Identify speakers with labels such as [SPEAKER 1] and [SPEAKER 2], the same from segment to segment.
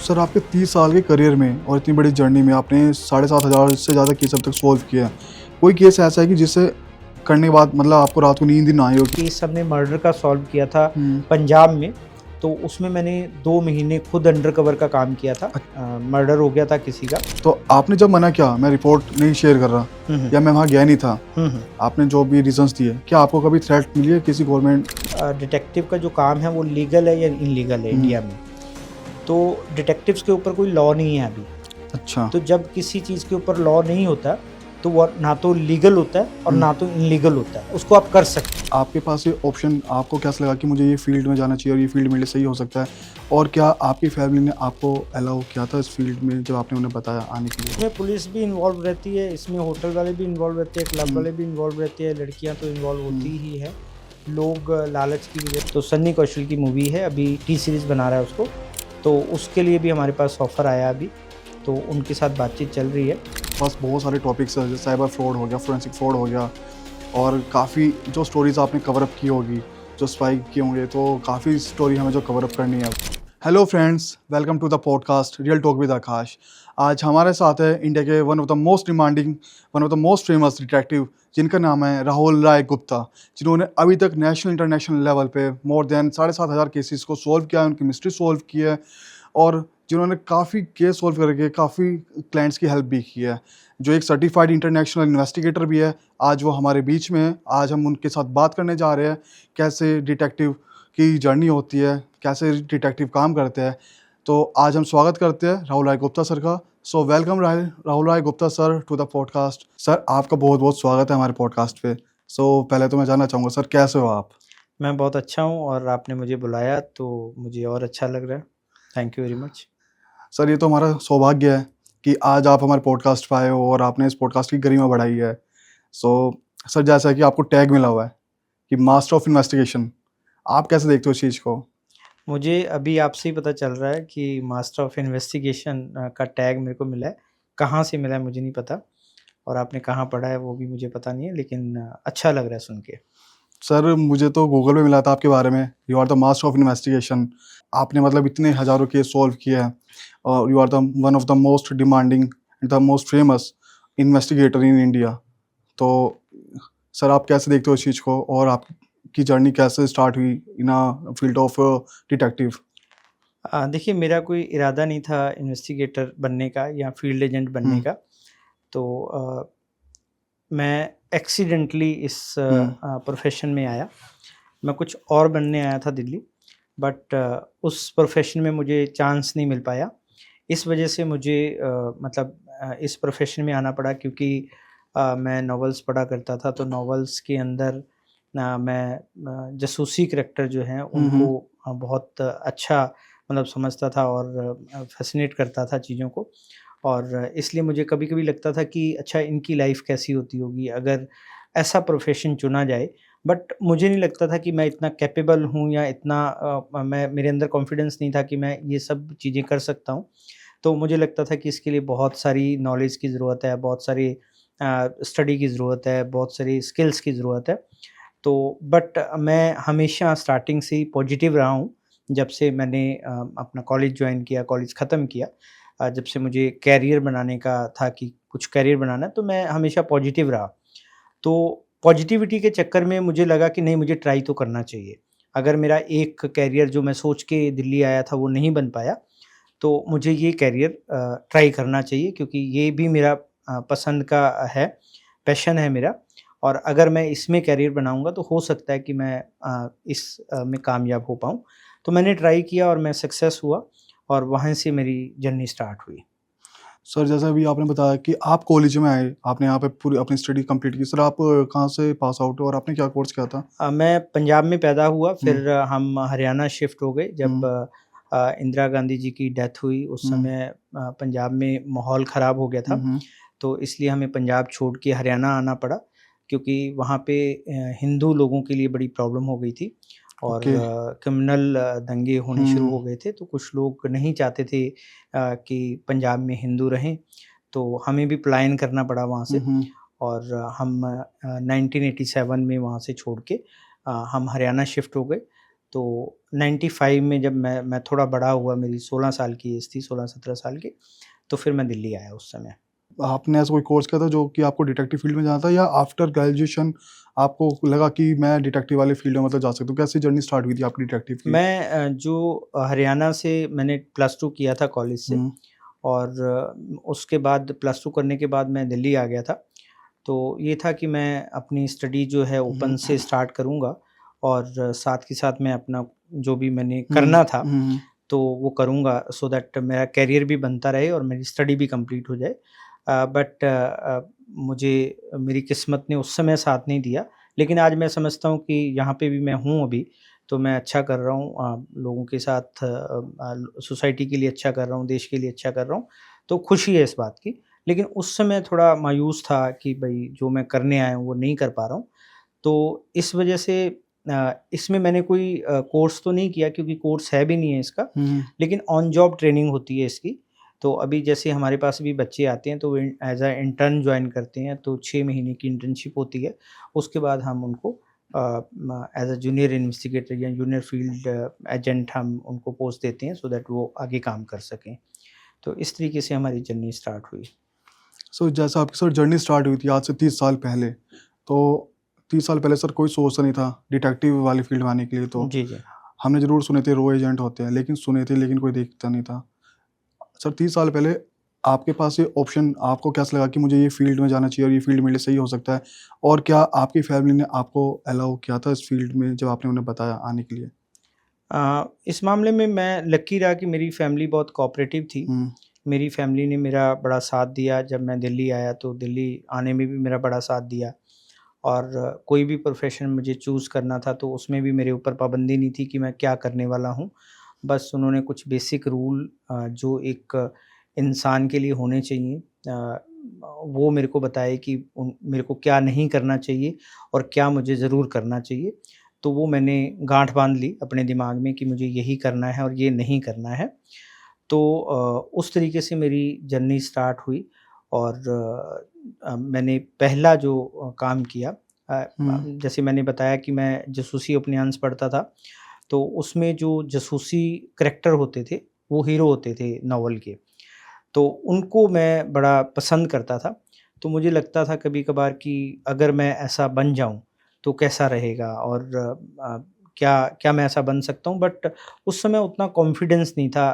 [SPEAKER 1] Sir आपके 30 साल के करियर में और इतनी बड़ी जर्नी में आपने 7,500 से ज़्यादा केस अब तक सॉल्व किया है। कोई केस ऐसा है कि जिसे करने के बाद मतलब आपको रात को नींद ही ना आई हो?
[SPEAKER 2] केस हमने मर्डर का सॉल्व किया था
[SPEAKER 1] हम्म,
[SPEAKER 2] पंजाब में। तो उसमें मैंने 2 महीने खुद अंडर कवर का काम किया था। मर्डर हो गया था किसी का।
[SPEAKER 1] तो आपने जब मना किया मैं रिपोर्ट नहीं शेयर कर रहा
[SPEAKER 2] हम्म,
[SPEAKER 1] या मैं वहाँ गया नहीं था,
[SPEAKER 2] हम्म।
[SPEAKER 1] आपने जो भी रीजंस दिए, क्या आपको कभी थ्रेट मिली है किसी गवर्नमेंट?
[SPEAKER 2] डिटेक्टिव का जो काम है वो लीगल है या इनलीगल है इंडिया में? तो डिटेक्टिव्स के ऊपर कोई लॉ नहीं है अभी।
[SPEAKER 1] अच्छा,
[SPEAKER 2] तो जब किसी चीज़ के ऊपर लॉ नहीं होता तो वो ना तो लीगल होता है और ना तो इनलीगल होता है, उसको आप कर सकते हैं।
[SPEAKER 1] आपके पास ये ऑप्शन आपको कैसे लगा कि मुझे ये फील्ड में जाना चाहिए और ये फील्ड मेरे लिए सही हो सकता है? और क्या आपकी फैमिली ने आपको अलाउ किया था इस फील्ड में जब आपने उन्हें बताया आने के लिए?
[SPEAKER 2] इसमें पुलिस भी इन्वॉल्व रहती है, इसमें होटल वाले भी इन्वॉल्व रहते हैं, क्लब वाले भी इन्वॉल्व रहते हैं, लड़कियां तो इन्वॉल्व होती ही है। लोग लालच की वजह। तो सन्नी कौशल की मूवी है, अभी टी सीरीज़ बना रहा है उसको, तो उसके लिए भी हमारे पास ऑफ़र आया अभी, तो उनके साथ बातचीत चल रही है।
[SPEAKER 1] बस बहुत सारे टॉपिक्स हैं, जैसे साइबर फ्रॉड हो गया, फोरेंसिक फ्रॉड हो गया, और काफ़ी जो स्टोरीज़ आपने कवर अप की होगी, जो स्पाइक किए होंगे, तो काफ़ी स्टोरी हमें जो कवर अप करनी है। Hello friends, welcome to the podcast real talk with Akash. आज हमारे साथ है इंडिया के one of the most demanding, one of the most famous detective, जिनका नाम है राहुल राय गुप्ता, जिन्होंने अभी तक नेशनल इंटरनेशनल लेवल पे मोर देन 7,500 केसेस को सॉल्व किया है, उनकी मिस्ट्री सॉल्व की है, और जिन्होंने काफ़ी केस सॉल्व करके काफ़ी क्लाइंट्स की हेल्प भी की है, जो एक सर्टिफाइड इंटरनेशनल इन्वेस्टिगेटर भी है। आज वो हमारे बीच में है। आज हम उनके साथ बात करने जा रहे हैं कैसे डिटेक्टिव की जर्नी होती है, कैसे डिटेक्टिव काम करते हैं। तो आज हम स्वागत करते हैं राहुल राय गुप्ता सर का। So welcome Rahul Rai Gupta sir to the podcast. Sir आपका बहुत बहुत स्वागत है हमारे पॉडकास्ट पे। सो पहले तो मैं जानना चाहूँगा सर, कैसे हो आप?
[SPEAKER 2] मैं बहुत अच्छा हूँ और आपने मुझे बुलाया तो मुझे और अच्छा लग रहा है। Thank you very much.
[SPEAKER 1] Sir ये तो हमारा सौभाग्य है कि आज आप हमारे पॉडकास्ट पे आए हो और आपने इस पॉडकास्ट की गरिमा बढ़ाई है। सो सर, जैसा कि आपको टैग मिला हुआ है कि मास्टर ऑफ इन्वेस्टिगेशन, आप कैसे देखते हो इस चीज़ को?
[SPEAKER 2] मुझे अभी आपसे ही पता चल रहा है कि मास्टर ऑफ इन्वेस्टिगेशन का टैग मेरे को मिला है। कहाँ से मिला है मुझे नहीं पता, और आपने कहाँ पढ़ा है वो भी मुझे पता नहीं है, लेकिन अच्छा लग रहा है सुन के।
[SPEAKER 1] सर मुझे तो गूगल पे मिला था आपके बारे में, you are the master of investigation. आपने मतलब इतने हज़ारों केस सॉल्व किए हैं और you are the one of the most demanding, the most famous investigator in India. तो सर आप कैसे देखते हो इस चीज़ को, और आपकी जर्नी कैसे स्टार्ट हुई इन अ फील्ड ऑफ डिटेक्टिव?
[SPEAKER 2] देखिए, मेरा कोई इरादा नहीं था इन्वेस्टिगेटर बनने का या फील्ड एजेंट बनने
[SPEAKER 1] हुँ,
[SPEAKER 2] का। तो मैं एक्सीडेंटली इस
[SPEAKER 1] हुँ,
[SPEAKER 2] प्रोफ़ेशन में आया। मैं कुछ और बनने आया था दिल्ली, बट उस प्रोफ़ेशन में मुझे चांस नहीं मिल पाया। इस वजह से मुझे इस प्रोफ़ेशन में आना पड़ा, क्योंकि मैं नॉवेल्स पढ़ा करता था, तो नॉवेल्स के अंदर मैं जासूसी करैक्टर जो हैं
[SPEAKER 1] हुँ,
[SPEAKER 2] उनको
[SPEAKER 1] हुँ।
[SPEAKER 2] बहुत अच्छा समझता था और फ़ैसिनेट करता था चीज़ों को। और इसलिए मुझे कभी-कभी लगता था कि अच्छा, इनकी लाइफ़ कैसी होती होगी अगर ऐसा प्रोफ़ेशन चुना जाए। बट मुझे नहीं लगता था कि मैं इतना कैपेबल हूँ या इतना मैं मेरे अंदर कॉन्फिडेंस नहीं था कि मैं ये सब चीज़ें कर सकता हूँ। तो मुझे लगता था कि इसके लिए बहुत सारी नॉलेज की ज़रूरत है, बहुत सारी स्टडी की ज़रूरत है, बहुत सारी स्किल्स की ज़रूरत है। तो बट मैं हमेशा स्टार्टिंग से ही पॉजिटिव रहा हूँ। जब से मैंने अपना कॉलेज जॉइन किया, कॉलेज ख़त्म किया, जब से मुझे करियर बनाने का था कि कुछ करियर बनाना है, तो मैं हमेशा पॉजिटिव रहा। तो पॉजिटिविटी के चक्कर में मुझे लगा कि नहीं, मुझे ट्राई तो करना चाहिए। अगर मेरा एक करियर जो मैं सोच के दिल्ली आया था वो नहीं बन पाया, तो मुझे ये करियर ट्राई करना चाहिए, क्योंकि ये भी मेरा पसंद का है, पैशन है मेरा। और अगर मैं इसमें करियर बनाऊँगा तो हो सकता है कि मैं में कामयाब हो पाऊँ। तो मैंने ट्राई किया और मैं सक्सेस हुआ, और वहाँ से मेरी जर्नी स्टार्ट हुई।
[SPEAKER 1] सर जैसा अभी आपने बताया कि आप कॉलेज में आए, आपने यहाँ पे पूरी अपनी स्टडी कंप्लीट की। सर आप कहाँ से पास आउट हो और आपने क्या कोर्स किया था?
[SPEAKER 2] मैं पंजाब में पैदा हुआ,
[SPEAKER 1] हुँ,
[SPEAKER 2] फिर हम हरियाणा शिफ्ट हो गए जब
[SPEAKER 1] हुँ,
[SPEAKER 2] इंदिरा गांधी जी की डेथ हुई। उस
[SPEAKER 1] हुँ,
[SPEAKER 2] समय पंजाब में माहौल ख़राब हो गया
[SPEAKER 1] हुँ,
[SPEAKER 2] था,
[SPEAKER 1] हुँ।
[SPEAKER 2] तो इसलिए हमें पंजाब छोड़ के हरियाणा आना पड़ा, क्योंकि वहाँ पे हिंदू लोगों के लिए बड़ी प्रॉब्लम हो गई थी और
[SPEAKER 1] ओके।
[SPEAKER 2] क्रिमिनल दंगे होने शुरू
[SPEAKER 1] हुँ,
[SPEAKER 2] हो गए थे। तो कुछ लोग नहीं चाहते थे कि पंजाब में हिंदू रहें, तो हमें भी पलायन करना पड़ा वहाँ
[SPEAKER 1] हुँ,
[SPEAKER 2] से।
[SPEAKER 1] हुँ।
[SPEAKER 2] और हम 1987 में वहाँ से छोड़ के हम हरियाणा शिफ्ट हो गए। तो 95 में जब मैं थोड़ा बड़ा हुआ, मेरी 16 साल की एज थी, 16-17 साल की, तो फिर मैं दिल्ली आया उस समय।
[SPEAKER 1] आपने ऐसा कोई कोर्स किया था जो कि आपको डिटेक्टिव फील्ड में जाना था, या आफ्टर ग्रेजुएशन आपको लगा कि मैं डिटेक्टिव वाले फील्ड में मतलब जा सकता हूँ? कैसे जर्नी स्टार्ट हुई थी आपकी डिटेक्टिव की?
[SPEAKER 2] मैं हरियाणा से मैंने +2 किया था कॉलेज से,
[SPEAKER 1] हुँ,
[SPEAKER 2] और उसके बाद +2 करने के बाद मैं दिल्ली आ गया था। तो ये था कि मैं अपनी स्टडी जो है
[SPEAKER 1] हुँ,
[SPEAKER 2] ओपन से स्टार्ट करूँगा, और साथ के साथ मैं अपना जो भी मैंने
[SPEAKER 1] हुँ,
[SPEAKER 2] करना था,
[SPEAKER 1] हुँ,
[SPEAKER 2] तो वो करूँगा, सो दैट मेरा करियर भी बनता रहे और मेरी स्टडी भी कंप्लीट हो जाए। बट मुझे मेरी किस्मत ने उस समय साथ नहीं दिया, लेकिन आज मैं समझता हूँ कि यहाँ पे भी मैं हूँ अभी, तो मैं अच्छा कर रहा हूँ, लोगों के साथ, सोसाइटी के लिए अच्छा कर रहा हूँ, देश के लिए अच्छा कर रहा हूँ, तो खुशी है इस बात की। लेकिन उस समय थोड़ा मायूस था कि भई जो मैं करने आया हूँ वो नहीं कर पा रहा हूँ। तो इस वजह से इसमें मैंने कोई कोर्स तो नहीं किया, क्योंकि कोर्स है भी नहीं है इसका,
[SPEAKER 1] हुँ,
[SPEAKER 2] लेकिन ऑन जॉब ट्रेनिंग होती है इसकी। तो अभी जैसे हमारे पास भी बच्चे आते हैं, तो वो एज़ अ इंटर्न जॉइन करते हैं, तो 6 महीने की इंटर्नशिप होती है। उसके बाद हम उनको एज़ अ जूनियर इन्वेस्टिगेटर या जूनियर फील्ड एजेंट हम उनको पोस्ट देते हैं, सो दैट वो आगे काम कर सकें। तो इस तरीके से हमारी जर्नी स्टार्ट हुई।
[SPEAKER 1] सो जैसा आपकी सर जर्नी स्टार्ट हुई थी आज से 30 साल पहले, तो 30 साल पहले सर कोई सोचता नहीं था डिटेक्टिव वाली फील्ड में आने के लिए, तो
[SPEAKER 2] जी, जी।
[SPEAKER 1] हमने ज़रूर सुने थे रो एजेंट होते हैं, लेकिन सुने थे लेकिन कोई देखता नहीं था। सर 30 साल पहले आपके पास ये ऑप्शन आपको कैसा लगा कि मुझे ये फील्ड में जाना चाहिए और ये फील्ड मेरे लिए सही हो सकता है? और क्या आपकी फैमिली ने आपको अलाउ किया था इस फील्ड में जब आपने उन्हें बताया आने के लिए?
[SPEAKER 2] इस मामले में मैं लकी रहा कि मेरी फैमिली बहुत कोऑपरेटिव थी।
[SPEAKER 1] हुँ,
[SPEAKER 2] मेरी फैमिली ने मेरा बड़ा साथ दिया, जब मैं दिल्ली आया तो दिल्ली आने में भी मेरा बड़ा साथ दिया, और कोई भी प्रोफ़ेशन मुझे चूज़ करना था तो उसमें भी मेरे ऊपर पाबंदी नहीं थी कि मैं क्या करने वाला हूँ। बस उन्होंने कुछ बेसिक रूल जो एक इंसान के लिए होने चाहिए, वो मेरे को बताए कि मेरे को क्या नहीं करना चाहिए और क्या मुझे ज़रूर करना चाहिए। तो वो मैंने गाँठ बाँध ली अपने दिमाग में कि मुझे यही करना है और ये नहीं करना है। तो उस तरीके से मेरी जर्नी स्टार्ट हुई, और मैंने पहला जो काम किया,
[SPEAKER 1] हुँ,
[SPEAKER 2] जैसे मैंने बताया कि मैं जासूसी उपन्यास पढ़ता था, तो उसमें जो जासूसी करैक्टर होते थे, वो हीरो होते थे नॉवल के, तो उनको मैं बड़ा पसंद करता था। तो मुझे लगता था कभी-कभार कि अगर मैं ऐसा बन जाऊँ, तो कैसा रहेगा, और क्या क्या मैं ऐसा बन सकता हूँ? बट उस समय उतना कॉन्फिडेंस नहीं था,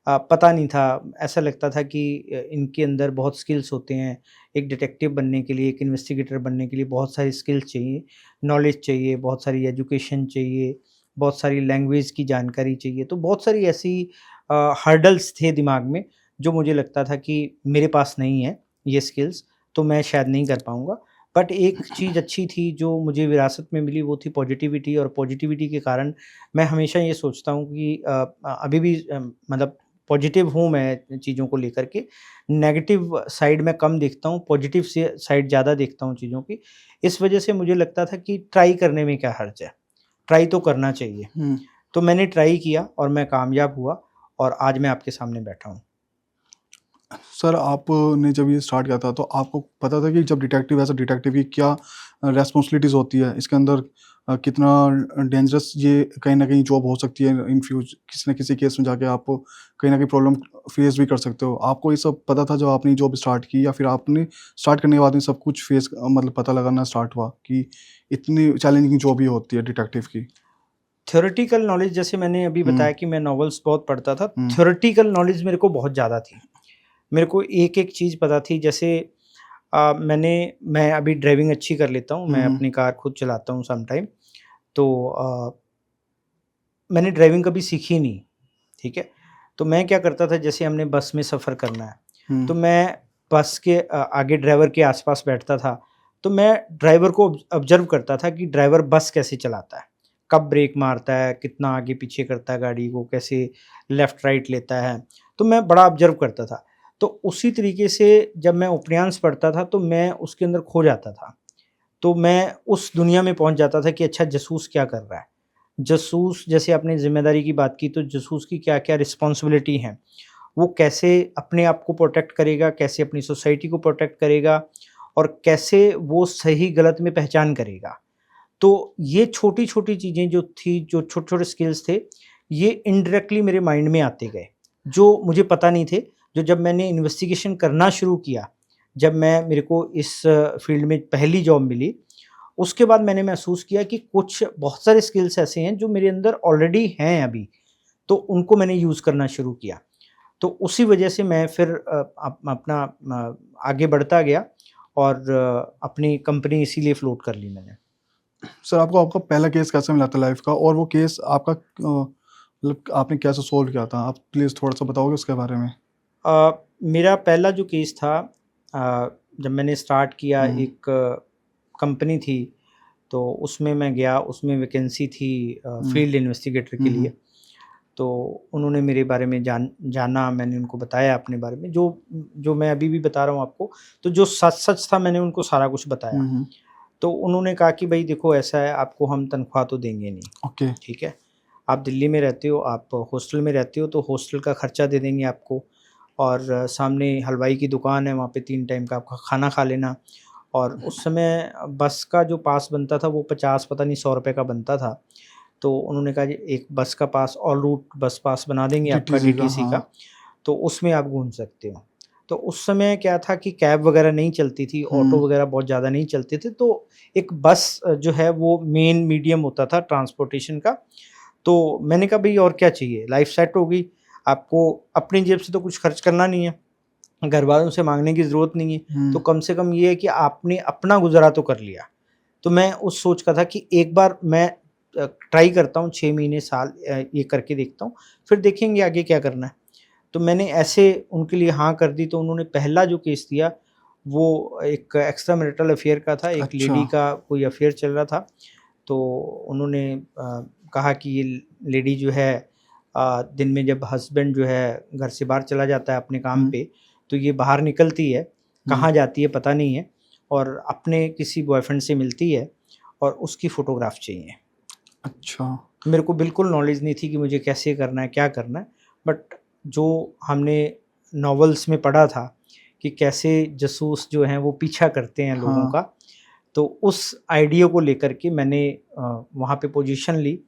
[SPEAKER 2] पता नहीं था, ऐसा लगता था कि इनके अंदर बहुत स्किल्स होते हैं। एक डिटेक्टिव बनने के लिए, एक इन्वेस्टिगेटर बनने के लिए बहुत सारी स्किल्स चाहिए, नॉलेज चाहिए, बहुत सारी एजुकेशन चाहिए, बहुत सारी लैंग्वेज की जानकारी चाहिए। तो बहुत सारी ऐसी हर्डल्स थे दिमाग में, जो मुझे लगता था कि मेरे पास नहीं है ये स्किल्स, तो मैं शायद नहीं कर पाऊँगा। बट एक चीज़ अच्छी थी जो मुझे विरासत में मिली, वो थी पॉजिटिविटी, और पॉजिटिविटी के कारण मैं हमेशा ये सोचता हूँ कि अभी भी मतलब पॉजिटिव हूँ मैं चीज़ों को लेकर के। नेगेटिव साइड मैं कम देखता हूँ, पॉजिटिव से साइड ज़्यादा देखता हूँ चीज़ों की। इस वजह से मुझे लगता था कि ट्राई करने में क्या हर्ज है? ट्राई तो करना चाहिए।
[SPEAKER 1] हुँ।
[SPEAKER 2] तो मैंने ट्राई किया और मैं कामयाब हुआ, और आज मैं आपके सामने बैठा हूँ।
[SPEAKER 1] सर आपने जब ये स्टार्ट किया था तो आपको पता था कि जब डिटेक्टिव ऐसा डिटेक्टिव की क्या रिस्पॉन्सिबिलिटीज़ होती है? इसके अंदर कितना डेंजरस ये कहीं न कहीं जॉब हो सकती है इन किसी न किसी केस में जाके आप कहीं न कहीं प्रॉब्लम फेस भी कर सकते हो। आपको ये सब पता था जब आपने ये जॉब स्टार्ट की, या फिर आपने स्टार्ट करने के बाद में सब कुछ फेस मतलब पता लगाना स्टार्ट हुआ कि इतनी चैलेंजिंग जॉब ये होती है डिटेक्टिव की?
[SPEAKER 2] थ्योरेटिकल नॉलेज, जैसे मैंने अभी
[SPEAKER 1] हुँ,
[SPEAKER 2] बताया कि मैं नॉवेल्स बहुत पढ़ता था,
[SPEAKER 1] हुँ,
[SPEAKER 2] थ्योरेटिकल नॉलेज मेरे को बहुत ज़्यादा थी। मेरे को एक-एक चीज़ पता थी, जैसे मैं अभी ड्राइविंग अच्छी कर लेता हूँ,
[SPEAKER 1] हुँ,
[SPEAKER 2] मैं
[SPEAKER 1] हुँ,
[SPEAKER 2] अपनी कार खुद चलाता हूँ समटाइम। तो मैंने ड्राइविंग कभी सीखी नहीं, ठीक है? तो मैं क्या करता था, जैसे हमने बस में सफ़र करना है,
[SPEAKER 1] हुँ,
[SPEAKER 2] तो मैं बस के आगे ड्राइवर के आस-पास बैठता था, तो मैं ड्राइवर को ऑब्ज़र्व करता था कि ड्राइवर बस कैसे चलाता है, कब ब्रेक मारता है, कितना आगे-पीछे करता है गाड़ी को, कैसे लेफ़्ट राइट लेता है, तो मैं बड़ा ऑब्ज़र्व करता था। तो उसी तरीके से जब मैं उपन्यास पढ़ता था, तो मैं उसके अंदर खो जाता था। तो मैं उस दुनिया में पहुँच जाता था कि अच्छा, जासूस क्या कर रहा है? जासूस, जैसे आपने ज़िम्मेदारी की बात की, तो जासूस की क्या-क्या रिस्पॉन्सिबिलिटी हैं? वो कैसे अपने आप को प्रोटेक्ट करेगा, कैसे अपनी सोसाइटी को प्रोटेक्ट करेगा, और कैसे वो सही-गलत में पहचान करेगा? तो ये छोटी-छोटी चीज़ें जो थी, जो छोटे-छोटे स्किल्स थे, ये इनडायरेक्टली मेरे माइंड में आते गए, जो मुझे पता नहीं थे। जो जब मैंने इन्वेस्टिगेशन करना शुरू किया, जब मेरे को इस फ़ील्ड में पहली जॉब मिली, उसके बाद मैंने महसूस किया कि कुछ बहुत सारे स्किल्स ऐसे हैं जो मेरे अंदर ऑलरेडी हैं अभी, तो उनको मैंने यूज़ करना शुरू किया। तो उसी वजह से मैं फिर अपना आगे बढ़ता गया और अपनी कंपनी इसीलिए फ्लोट कर ली मैंने।
[SPEAKER 1] सर आपको आपका पहला केस कैसे मिला था लाइफ का, और वो केस आपका मतलब आपने कैसे सॉल्व किया था? आप प्लीज़ थोड़ा-सा बताओगे उसके बारे में?
[SPEAKER 2] मेरा पहला जो केस था, जब मैंने स्टार्ट किया,
[SPEAKER 1] हुँ,
[SPEAKER 2] एक कंपनी थी, तो उसमें मैं गया, उसमें वैकेंसी थी
[SPEAKER 1] हुँ,
[SPEAKER 2] फील्ड इन्वेस्टिगेटर के
[SPEAKER 1] हुँ, हुँ,
[SPEAKER 2] लिए। तो उन्होंने मेरे बारे में जाना, मैंने उनको बताया अपने बारे में, जो जो मैं अभी भी बता रहा हूँ आपको, तो जो सच-सच था मैंने उनको सारा कुछ बताया।
[SPEAKER 1] हुँ, हुँ,
[SPEAKER 2] तो उन्होंने कहा कि भई देखो ऐसा है, आपको हम तनख्वाह तो देंगे नहीं,
[SPEAKER 1] ओके।
[SPEAKER 2] ठीक है? आप दिल्ली में रहते हो, आप हॉस्टल में रहते हो, तो हॉस्टल का खर्चा दे देंगे आपको, और सामने हलवाई की दुकान है, वहाँ पे 3 टाइम का आपका खाना खा लेना। और उस समय बस का जो पास बनता था वो 50 पता नहीं ₹100 का बनता था। तो उन्होंने कहा जी एक बस का पास, ऑल रूट बस पास बना देंगे आपका
[SPEAKER 1] डीटीसी का,
[SPEAKER 2] डीटीसी
[SPEAKER 1] हाँ।
[SPEAKER 2] का, तो उसमें आप घूम सकते हो। तो उस समय क्या था कि कैब वगैरह नहीं चलती थी, ऑटो
[SPEAKER 1] हुँ,
[SPEAKER 2] वगैरह बहुत ज़्यादा नहीं चलते थे, तो एक बस जो है वो मेन मीडियम होता था ट्रांसपोर्टेशन का। तो मैंने कहा भई और क्या चाहिए? लाइफ़ सेट हो गई, आपको अपनी जेब से तो कुछ खर्च करना नहीं है, घरवालों से माँगने की ज़रूरत नहीं है, तो
[SPEAKER 1] हुँ,
[SPEAKER 2] कम से कम ये है कि आपने अपना गुज़ारा तो कर लिया। तो मैं उस सोच का था कि एक बार मैं ट्राई करता हूँ, 6 महीने, साल ये करके देखता हूँ, फिर देखेंगे आगे क्या करना है। तो मैंने ऐसे उनके लिए हाँ कर दी, तो उन्होंने पहला जो केस दिया, वो एक एक्स्ट्रा मैरिटल अफ़ेयर का था, एक
[SPEAKER 1] अच्छा।
[SPEAKER 2] लेडी का कोई अफ़ेयर चल रहा था। तो उन्होंने कहा कि ये लेडी जो है, दिन में जब हस्बैंड जो है घर से बाहर चला जाता है अपने काम
[SPEAKER 1] हुँ,
[SPEAKER 2] पे, तो ये बाहर निकलती है,
[SPEAKER 1] हुँ,
[SPEAKER 2] कहाँ जाती है पता नहीं है, और अपने किसी बॉयफ्रेंड से मिलती है और उसकी फ़ोटोग्राफ चाहिए।
[SPEAKER 1] अच्छा।
[SPEAKER 2] मेरे को बिल्कुल नॉलेज नहीं थी कि मुझे कैसे करना है, क्या करना है, बट जो हमने नॉवेल्स में पढ़ा था कि कैसे जासूस जो हैं वो पीछा करते हैं लोगों
[SPEAKER 1] हाँ,
[SPEAKER 2] का, तो उस आइडिया को लेकर के मैंने वहाँ पे पोजीशन ली।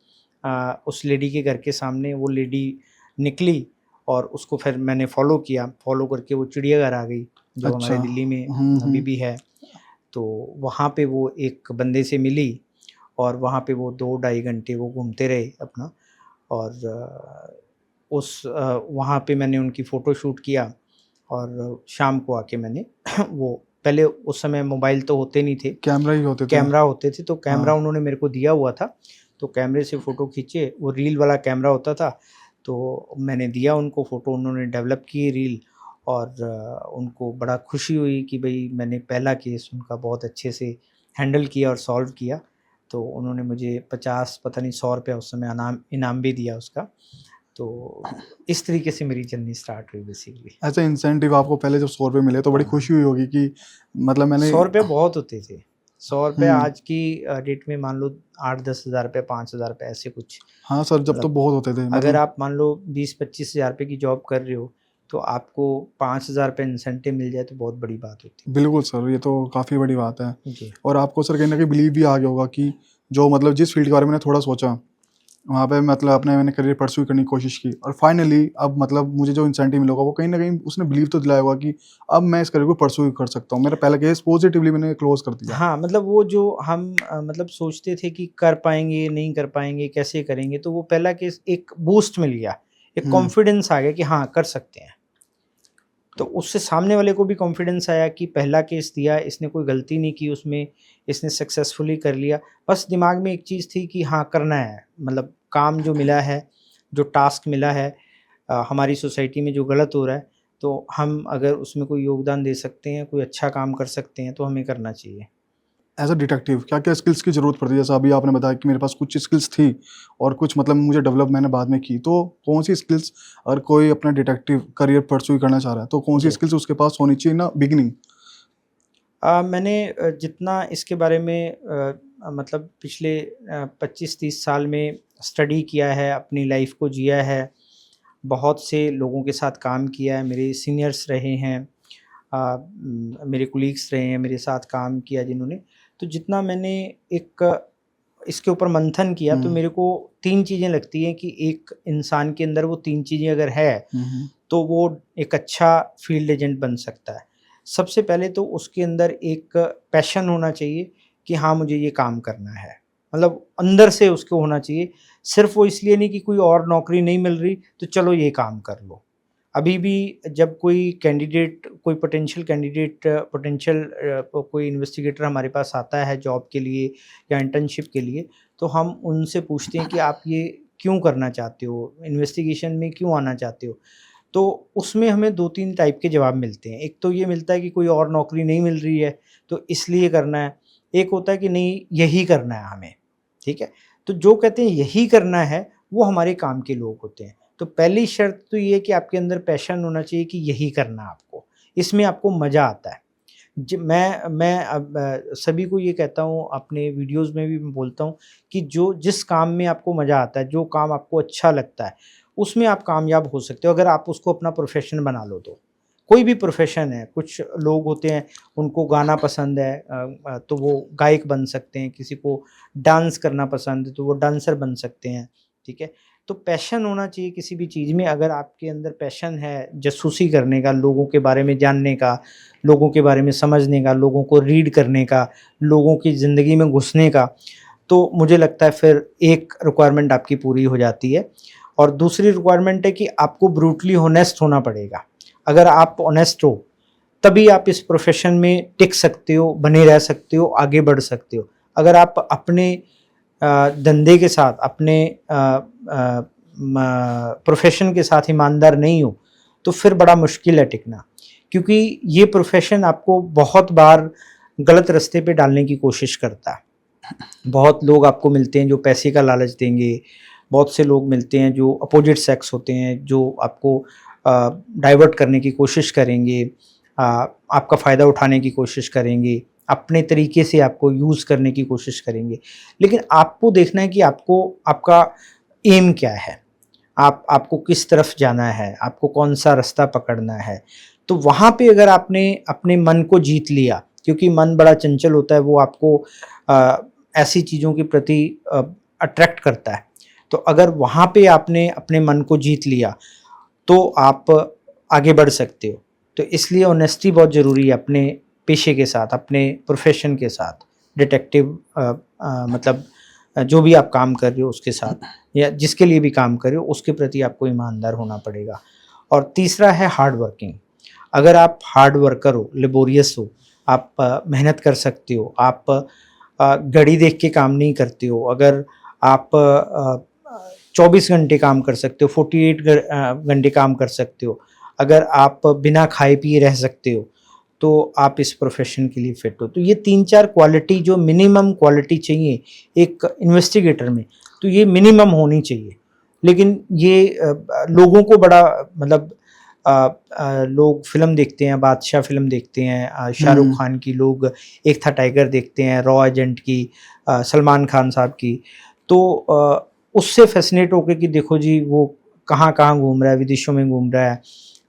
[SPEAKER 2] उस लेडी के घर के सामने वो लेडी निकली और उसको फिर मैंने फ़ॉलो किया, फ़ॉलो करके वो चिड़ियाघर आ गई, जो
[SPEAKER 1] अच्छा।
[SPEAKER 2] हमारे दिल्ली में
[SPEAKER 1] हुँ,
[SPEAKER 2] अभी
[SPEAKER 1] हुँ,
[SPEAKER 2] भी है। तो वहाँ पे वो एक बंदे से मिली और वहाँ पे वो 2 ढाई घंटे वो घूमते रहे अपना, और वहाँ पे मैंने उनकी फ़ोटो शूट किया, और शाम को आके मैंने वो पहले उस समय मोबाइल तो होते नहीं थे,
[SPEAKER 1] कैमरा ही होते थे।
[SPEAKER 2] कैमरा होते थे, तो
[SPEAKER 1] हाँ,
[SPEAKER 2] कैमरा उन्होंने मेरे को दिया हुआ था, तो कैमरे से फ़ोटो खींचे, वो रील वाला कैमरा होता था, तो मैंने दिया उनको फ़ोटो, उन्होंने डेवलप की रील, और उनको बड़ा खुशी हुई कि भई मैंने पहला केस उनका बहुत अच्छे से हैंडल किया और सॉल्व किया। तो उन्होंने मुझे 50 पता नहीं ₹100 उस समय इनाम भी दिया उसका। तो इस तरीके से मेरी जर्नी स्टार्ट हुई बेसिकली।
[SPEAKER 1] एज़ अ इंसेंटिव आपको पहले जब ₹100 मिले तो बड़ी
[SPEAKER 2] हाँ।
[SPEAKER 1] खुशी हुई होगी कि मतलब मैंने।
[SPEAKER 2] ₹100 बहुत होते थे। ₹100
[SPEAKER 1] हुँ,
[SPEAKER 2] आज की डेट में मान लो 8-10 हज़ार रुपए, 5 हज़ार रुपए ऐसे कुछ।
[SPEAKER 1] हाँ सर, जब तो
[SPEAKER 2] मतलब
[SPEAKER 1] बहुत होते थे
[SPEAKER 2] अगर
[SPEAKER 1] मतलब।
[SPEAKER 2] आप मान लो 20-25 हज़ार रुपए की जॉब कर रहे हो, तो आपको 5 हज़ार रुपए इंसेंटिव मिल जाए तो बहुत बड़ी बात होती
[SPEAKER 1] बिल्कुल सर, ये तो काफ़ी बड़ी बात है।
[SPEAKER 2] है। जी।
[SPEAKER 1] और आपको सर कहीं न कहीं बिलीव भी आ गया होगा कि जो मतलब जिस फ़ील्ड के बारे में मैंने थोड़ा सोचा, वहाँ पे मतलब अपने मैंने करियर परस्यू करने की कोशिश की, और फाइनली अब मतलब मुझे जो इंसेंटिव मिला होगा वो कहीं न कहीं उसने बिलीव तो दिलाया होगा कि अब मैं इस करियर को परस्यू कर सकता हूँ। मेरा पहला केस पॉज़िटिवली मैंने क्लोज़ कर दिया।
[SPEAKER 2] हाँ, मतलब वो जो हम मतलब सोचते थे कि कर पाएँगे, नहीं कर पाएँगे, कैसे करेंगे, तो वो पहला केस एक बूस्ट मिल गया, एक
[SPEAKER 1] हुँ,
[SPEAKER 2] कॉन्फिडेंस आ गया कि हाँ, कर सकते हैं। तो उससे सामने वाले को भी कॉन्फिडेंस आया कि पहला केस दिया, इसने कोई गलती नहीं की उसमें, इसने सक्सेसफुली कर लिया। बस दिमाग में एक चीज़ थी कि हाँ, करना है, मतलब काम जो मिला है, जो टास्क मिला है, हमारी सोसाइटी में जो गलत हो रहा है, तो हम अगर उसमें कोई योगदान दे सकते हैं, कोई अच्छा काम कर सकते हैं, तो हमें करना चाहिए।
[SPEAKER 1] एज़ अ डिटेक्टिव क्या-क्या स्किल्स की ज़रूरत पड़ती है? जैसा अभी आपने बताया कि मेरे पास कुछ स्किल्स थी और कुछ मतलब मुझे डेवलप मैंने बाद में की। तो कौन-सी स्किल्स, अगर कोई अपना डिटेक्टिव करियर परस्यू करना चाह रहा है, तो कौन-सी
[SPEAKER 2] जी।
[SPEAKER 1] स्किल्स उसके पास होनी चाहिए ना बिगिनिंग?
[SPEAKER 2] मैंने जितना इसके बारे में मतलब पिछले 25-30 साल में स्टडी किया है, अपनी लाइफ को जिया है, बहुत से लोगों के साथ काम किया है, मेरे सीनियर्स रहे हैं, मेरे कोलीग्स रहे हैं, मेरे साथ काम किया जिन्होंने, तो जितना मैंने एक इसके ऊपर मंथन किया तो
[SPEAKER 1] हुँ।
[SPEAKER 2] मेरे को 3 चीज़ें लगती हैं कि एक इंसान के अंदर वो 3 चीज़ें अगर है,
[SPEAKER 1] हुँ।
[SPEAKER 2] तो वो एक अच्छा फील्ड एजेंट बन सकता है। सबसे पहले तो उसके अंदर एक पैशन होना चाहिए कि हाँ, मुझे ये काम करना है। मतलब अंदर से उसको होना चाहिए, सिर्फ़ वो इसलिए नहीं कि कोई और नौकरी नहीं मिल रही, तो चलो ये काम कर लो। अभी भी जब कोई कैंडिडेट, कोई कोई इन्वेस्टिगेटर हमारे पास आता है जॉब के लिए या इंटर्नशिप के लिए, तो हम उनसे पूछते हैं कि आप ये क्यों करना चाहते हो? इन्वेस्टिगेशन में क्यों आना चाहते हो? तो उसमें हमें 2-3 टाइप के जवाब मिलते हैं। एक तो ये मिलता है कि कोई और नौकरी नहीं मिल रही है, तो इसलिए करना है। एक होता है कि नहीं, यही करना है हमें, ठीक है? तो जो कहते हैं यही करना है, वो हमारे काम के लोग होते हैं। तो पहली शर्त तो ये है कि आपके अंदर पैशन होना चाहिए कि यही करना है आपको, इसमें आपको मज़ा आता है। मैं अब सभी को ये कहता हूँ, अपने वीडियोज़ में भी मैं बोलता हूँ कि जो जिस काम में आपको मज़ा आता है, जो काम आपको अच्छा लगता है, उसमें आप कामयाब हो सकते हो अगर आप उसको अपना प्रोफ़ेशन बना लो तो। कोई भी प्रोफ़ेशन है, कुछ लोग होते हैं उनको गाना पसंद है, तो वो गायक बन सकते हैं, किसी को डांस करना पसंद है तो वो डांसर बन सकते हैं, ठीक है? तो पैशन होना चाहिए किसी भी चीज़ में। अगर आपके अंदर पैशन है जासूसी करने का, लोगों के बारे में जानने का, लोगों के बारे में समझने का, लोगों को रीड करने का, लोगों की ज़िंदगी में घुसने का, तो मुझे लगता है फिर एक रिक्वायरमेंट आपकी पूरी हो जाती है। और दूसरी रिक्वायरमेंट है कि आपको ब्रूटली हॉनेस्ट होना पड़ेगा। अगर आप ऑनेस्ट हो, तभी आप इस प्रोफ़ेशन में टिक सकते हो, बने रह सकते हो, आगे बढ़ सकते हो। अगर आप अपने धंधे के साथ, अपने प्रोफ़ेशन के साथ ईमानदार नहीं हो, तो फिर बड़ा मुश्किल है टिकना। क्योंकि ये प्रोफ़ेशन आपको बहुत बार गलत रास्ते पे डालने की कोशिश करता है। बहुत लोग आपको मिलते हैं जो पैसे का लालच देंगे, बहुत से लोग मिलते हैं जो अपोज़िट सेक्स होते हैं, जो आपको डाइवर्ट करने की कोशिश करेंगे, आपका फ़ायदा उठाने की कोशिश करेंगे, अपने तरीके से आपको यूज़ करने की कोशिश करेंगे। लेकिन आपको देखना है कि आपको आपका एम क्या है? आपको किस तरफ जाना है? आपको कौन-सा रास्ता पकड़ना है? तो वहाँ पे अगर आपने अपने मन को जीत लिया, क्योंकि मन बड़ा चंचल होता है, वो आपको अ, ऐसी चीज़ों के प्रति अट्रैक्ट करता है। तो अगर वहाँ पे आपने अपने मन को जीत लिया, तो आप आगे बढ़ सकते हो। तो इसलिए ऑनेस्टी बहुत ज़रूरी है अपने पेशे के साथ, अपने प्रोफ़ेशन के साथ। डिटेक्टिव मतलब जो भी आप काम कर रहे हो उसके साथ, या जिसके लिए भी काम कर रहे हो उसके प्रति आपको ईमानदार होना पड़ेगा। और तीसरा है हार्ड वर्किंग। अगर आप हार्ड वर्कर हो, लेबोरियस हो, आप मेहनत कर सकते हो, आप घड़ी देख के काम नहीं करते हो, अगर आप 24 घंटे काम कर सकते हो, 48 घंटे काम कर सकते हो, अगर आप बिना खाए पिए रह सकते हो, तो आप इस प्रोफ़ेशन के लिए फ़िट हो। तो ये 3-4 क्वालिटी, जो मिनिमम क्वालिटी चाहिए एक इन्वेस्टिगेटर में, तो ये मिनिमम होनी चाहिए। लेकिन ये लोगों को बड़ा मतलब लोग फ़िल्म देखते हैं, बादशाह फ़िल्म देखते हैं, शाहरुख
[SPEAKER 1] हुँ।
[SPEAKER 2] खान की, लोग एक था टाइगर देखते हैं, रॉ एजेंट की, सलमान खान साहब की। तो उससे फ़ैसिनेट होके कि देखो जी वो कहाँ-कहाँ घूम रहा है, विदेशों में घूम रहा है,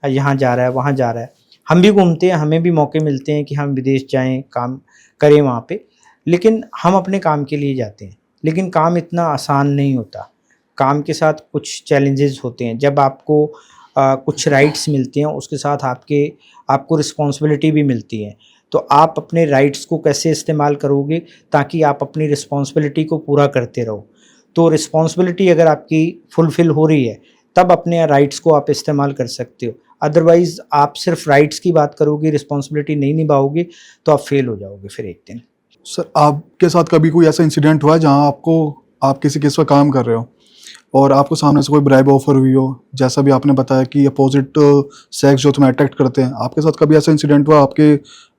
[SPEAKER 2] यहाँ जा रहा है, वहाँ जा रहा है। हम भी घूमते हैं, हमें भी मौके मिलते हैं कि हम विदेश जाएँ, काम करें वहाँ पे, लेकिन हम अपने काम के लिए जाते हैं। लेकिन काम इतना आसान नहीं होता, काम के साथ कुछ चैलेंजेस होते हैं। जब आपको कुछ राइट्स मिलते हैं, उसके साथ आपको रिस्पॉन्सिबिलिटी भी मिलती है। तो आप अपने राइट्स को कैसे इस्तेमाल करोगे ताकि आप अपनी रिस्पॉन्सिबिलिटी को पूरा करते रहो। तो रिस्पॉन्सिबिलिटी अगर आपकी फुलफ़िल हो रही है, तब अपने राइट्स को आप इस्तेमाल कर सकते हो। अदरवाइज़ आप सिर्फ़ राइट्स की बात करोगे, रिस्पॉन्सिबिलिटी नहीं निभाओगे, तो आप फ़ेल हो जाओगे फिर एक दिन।
[SPEAKER 1] सर, आपके साथ कभी कोई ऐसा इंसिडेंट हुआ है जहाँ आप किसी केस पे काम कर रहे हो और आपको सामने से कोई ब्राइब ऑफर हुई हो? जैसा भी आपने बताया कि अपोज़िट सेक्स जो तुम्हें अट्रैक्ट करते हैं, आपके साथ कभी ऐसा इंसिडेंट हुआ आपके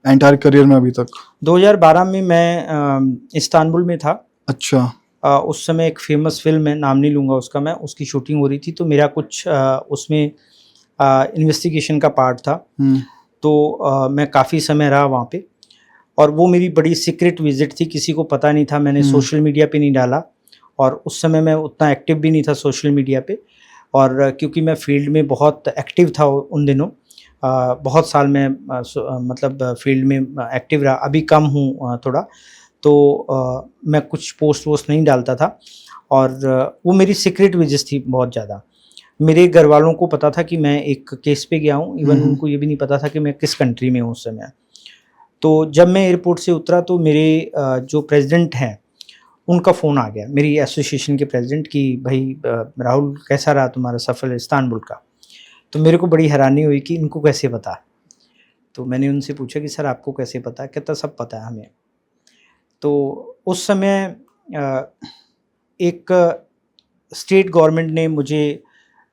[SPEAKER 1] एंटायर करियर में अभी तक?
[SPEAKER 2] 2012 में मैं इस्तांबुल में था।
[SPEAKER 1] अच्छा।
[SPEAKER 2] उस समय एक फ़ेमस फ़िल्म है, नाम नहीं लूँगा उसका मैं, उसकी शूटिंग हो रही थी, तो मेरा कुछ उसमें इन्वेस्टिगेशन का पार्ट था।
[SPEAKER 1] हुँ।
[SPEAKER 2] तो मैं काफ़ी समय रहा वहाँ पे, और वो मेरी बड़ी सीक्रेट विज़िट थी, किसी को पता नहीं था, मैंने
[SPEAKER 1] हुँ।
[SPEAKER 2] सोशल मीडिया पे नहीं डाला, और उस समय मैं उतना एक्टिव भी नहीं था सोशल मीडिया पे। और क्योंकि मैं फ़ील्ड में बहुत एक्टिव था उन दिनों, बहुत साल मैं मतलब फ़ील्ड में एक्टिव रहा, अभी कम हूँ थोड़ा। तो मैं कुछ पोस्ट वोस्ट नहीं डालता था, और वो मेरी सीक्रेट विजेस थी बहुत ज़्यादा। मेरे घर वालों को पता था कि मैं एक केस पे गया हूँ, इवन उनको ये भी नहीं पता था कि मैं किस कंट्री में हूँ उस समय। तो जब मैं एयरपोर्ट से उतरा तो मेरे जो प्रेसिडेंट हैं उनका फ़ोन आ गया, मेरी एसोसिएशन के प्रेसिडेंट, कि भाई राहुल कैसा रहा तुम्हारा सफ़र इस्तांबुल का। तो मेरे को बड़ी हैरानी हुई कि इनको कैसे पता। तो मैंने उनसे पूछा कि सर आपको कैसे पता? कहता सब पता है हमें। तो उस समय एक स्टेट गवर्नमेंट ने मुझे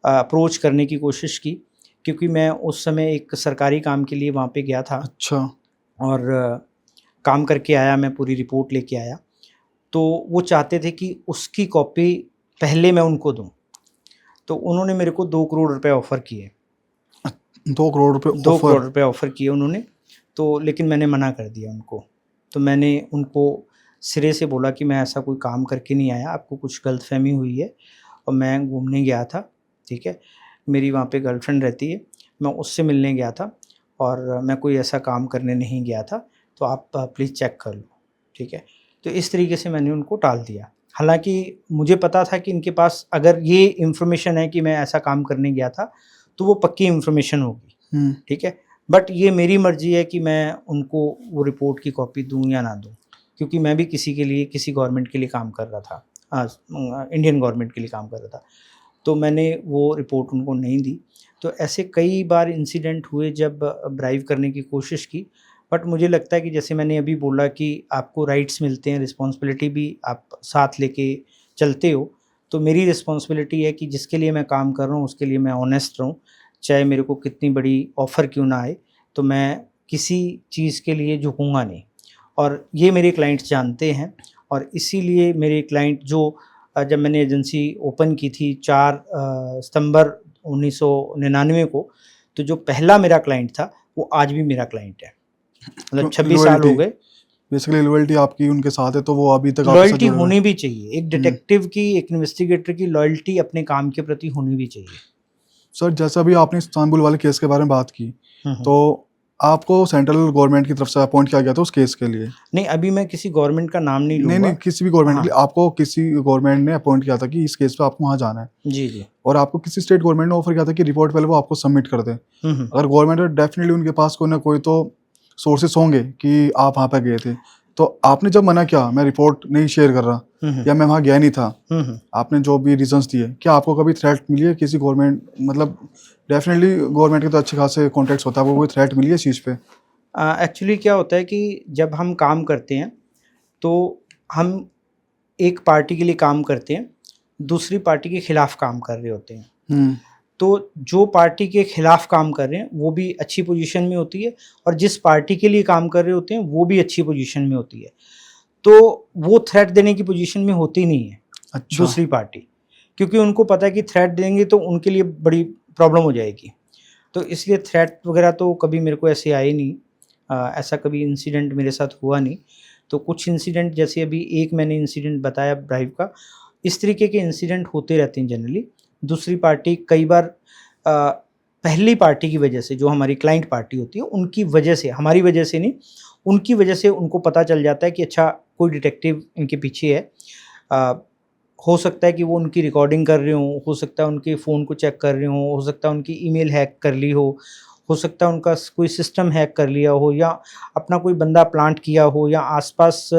[SPEAKER 2] अप्रोच करने की कोशिश की, क्योंकि मैं उस समय एक सरकारी काम के लिए वहाँ पे गया था।
[SPEAKER 1] अच्छा।
[SPEAKER 2] और काम करके आया, मैं पूरी रिपोर्ट लेके आया। तो वो चाहते थे कि उसकी कॉपी पहले मैं उनको दूं। तो उन्होंने मेरे को 2 करोड़ रुपए ऑफ़र किए।
[SPEAKER 1] 2 करोड़ रुपए
[SPEAKER 2] 2
[SPEAKER 1] ऑफर?
[SPEAKER 2] करोड़ रुपए ऑफ़र किए उन्होंने, तो लेकिन मैंने मना कर दिया उनको। तो मैंने उनको सिरे से बोला कि मैं ऐसा कोई काम करके नहीं आया, आपको कुछ गलतफ़हमी हुई है, और मैं घूमने गया था, ठीक है? मेरी वहाँ पे गर्लफ्रेंड रहती है, मैं उससे मिलने गया था, और मैं कोई ऐसा काम करने नहीं गया था, तो आप प्लीज़ चेक कर लो, ठीक है? तो इस तरीके से मैंने उनको टाल दिया। हालाँकि मुझे पता था कि इनके पास अगर ये इन्फॉर्मेशन है कि मैं ऐसा काम करने गया था, तो वो पक्की इन्फॉर्मेशन होगी, ठीक है? बट ये मेरी मर्ज़ी है कि मैं उनको वो रिपोर्ट की कॉपी दूँ या ना दूँ, क्योंकि मैं भी किसी के लिए, किसी गवर्नमेंट के लिए काम कर रहा था, इंडियन गवर्नमेंट के लिए काम कर रहा था। तो मैंने वो रिपोर्ट उनको नहीं दी। तो ऐसे कई बार इंसिडेंट हुए जब ब्राइब करने की कोशिश की, बट मुझे लगता है कि जैसे मैंने अभी बोला कि आपको राइट्स मिलते हैं, रिस्पॉन्सिबिलिटी भी आप साथ लेके चलते हो। तो मेरी रिस्पॉन्सिबिलिटी है कि जिसके लिए मैं काम कर रहा हूँ उसके लिए मैं ऑनेस्ट रहूँ, चाहे मेरे को कितनी बड़ी ऑफ़र क्यों ना आए, तो मैं किसी चीज़ के लिए झुकूँगा नहीं। और ये मेरे क्लाइंट्स जानते हैं, और इसीलिए मेरे क्लाइंट जो जब मैंने एजेंसी ओपन की थी 4 सितंबर 1999 को, तो जो पहला मेरा क्लाइंट था वो आज भी मेरा क्लाइंट है। मतलब 26 साल हो गए।
[SPEAKER 1] बेसिकली लॉयल्टी आपकी उनके साथ है, तो वो अभी तक आपके साथ
[SPEAKER 2] लॉयल्टी
[SPEAKER 1] जुड़े हुए हैं।
[SPEAKER 2] होनी भी चाहिए, एक डिटेक्टिव की, एक इन्वेस्टिगेटर की लॉयल्टी अपने काम के प्रति होनी भी चाहिए।
[SPEAKER 1] सर, जैसा भी आपने इस्तांबुल वाले केस के बारे में बात की, तो आपको सेंट्रल गवर्नमेंट की तरफ से अपॉइंट किया गया था उस केस के लिए?
[SPEAKER 2] नहीं, अभी मैं किसी गवर्नमेंट का नाम नहीं
[SPEAKER 1] नहीं,
[SPEAKER 2] लूँगा।
[SPEAKER 1] किसी भी गवर्नमेंट के
[SPEAKER 2] हाँ।
[SPEAKER 1] लिए आपको किसी गवर्नमेंट ने अपॉइंट किया था कि इस केस पे आपको वहाँ जाना है,
[SPEAKER 2] जी, जी।
[SPEAKER 1] और आपको किसी स्टेट गवर्नमेंट ने ऑफर किया था कि रिपोर्ट पहले वो आपको सबमिट कर दें। अगर गवर्नमेंट है, डेफिनेटली उनके पास कोई ना कोई तो सोर्सेस होंगे कि आप वहाँ पे गए थे। तो आपने जब मना किया, मैं रिपोर्ट नहीं शेयर कर रहा या मैं वहाँ गया नहीं था, आपने जो भी रीजंस दिए, क्या आपको कभी थ्रेट मिली है किसी गवर्नमेंट, मतलब डेफिनेटली गवर्नमेंट के तो अच्छे खासे कॉन्टैक्ट्स होता है, वो कोई थ्रेट मिली है इस चीज़ पे?
[SPEAKER 2] एक्चुअली क्या होता है कि जब हम काम करते हैं, तो हम एक पार्टी के लिए काम करते हैं, दूसरी पार्टी के खिलाफ काम कर रहे होते हैं। तो जो पार्टी के खिलाफ काम कर रहे हैं वो भी अच्छी पोजीशन में होती है, और जिस पार्टी के लिए काम कर रहे होते हैं वो भी अच्छी पोजीशन में होती है। तो वो थ्रेट देने की पोजीशन में होती नहीं है।
[SPEAKER 1] अच्छा।
[SPEAKER 2] दूसरी पार्टी, क्योंकि उनको पता है कि थ्रेट देंगे तो उनके लिए बड़ी प्रॉब्लम हो जाएगी। तो इसलिए थ्रेट वगैरह तो कभी मेरे को ऐसे आए नहीं। ऐसा कभी इंसिडेंट मेरे साथ हुआ नहीं। तो कुछ इंसिडेंट, जैसे अभी एक मैंने इंसिडेंट बताया ब्राइब का, इस तरीके के इंसिडेंट होते रहते हैं जनरली। दूसरी पार्टी कई बार पहली पार्टी की वजह से, जो हमारी क्लाइंट पार्टी होती है उनकी वजह से, हमारी वजह से नहीं, उनकी वजह से उनको पता चल जाता है कि अच्छा कोई डिटेक्टिव इनके पीछे है। हो सकता है कि वो उनकी रिकॉर्डिंग कर रहे हों, हो सकता है उनके फ़ोन को चेक कर रहे हों, हो सकता है उनकी ईमेल हैक कर ली हो सकता है उनका कोई सिस्टम हैक कर लिया हो, या अपना कोई बंदा प्लांट किया हो, या आसपास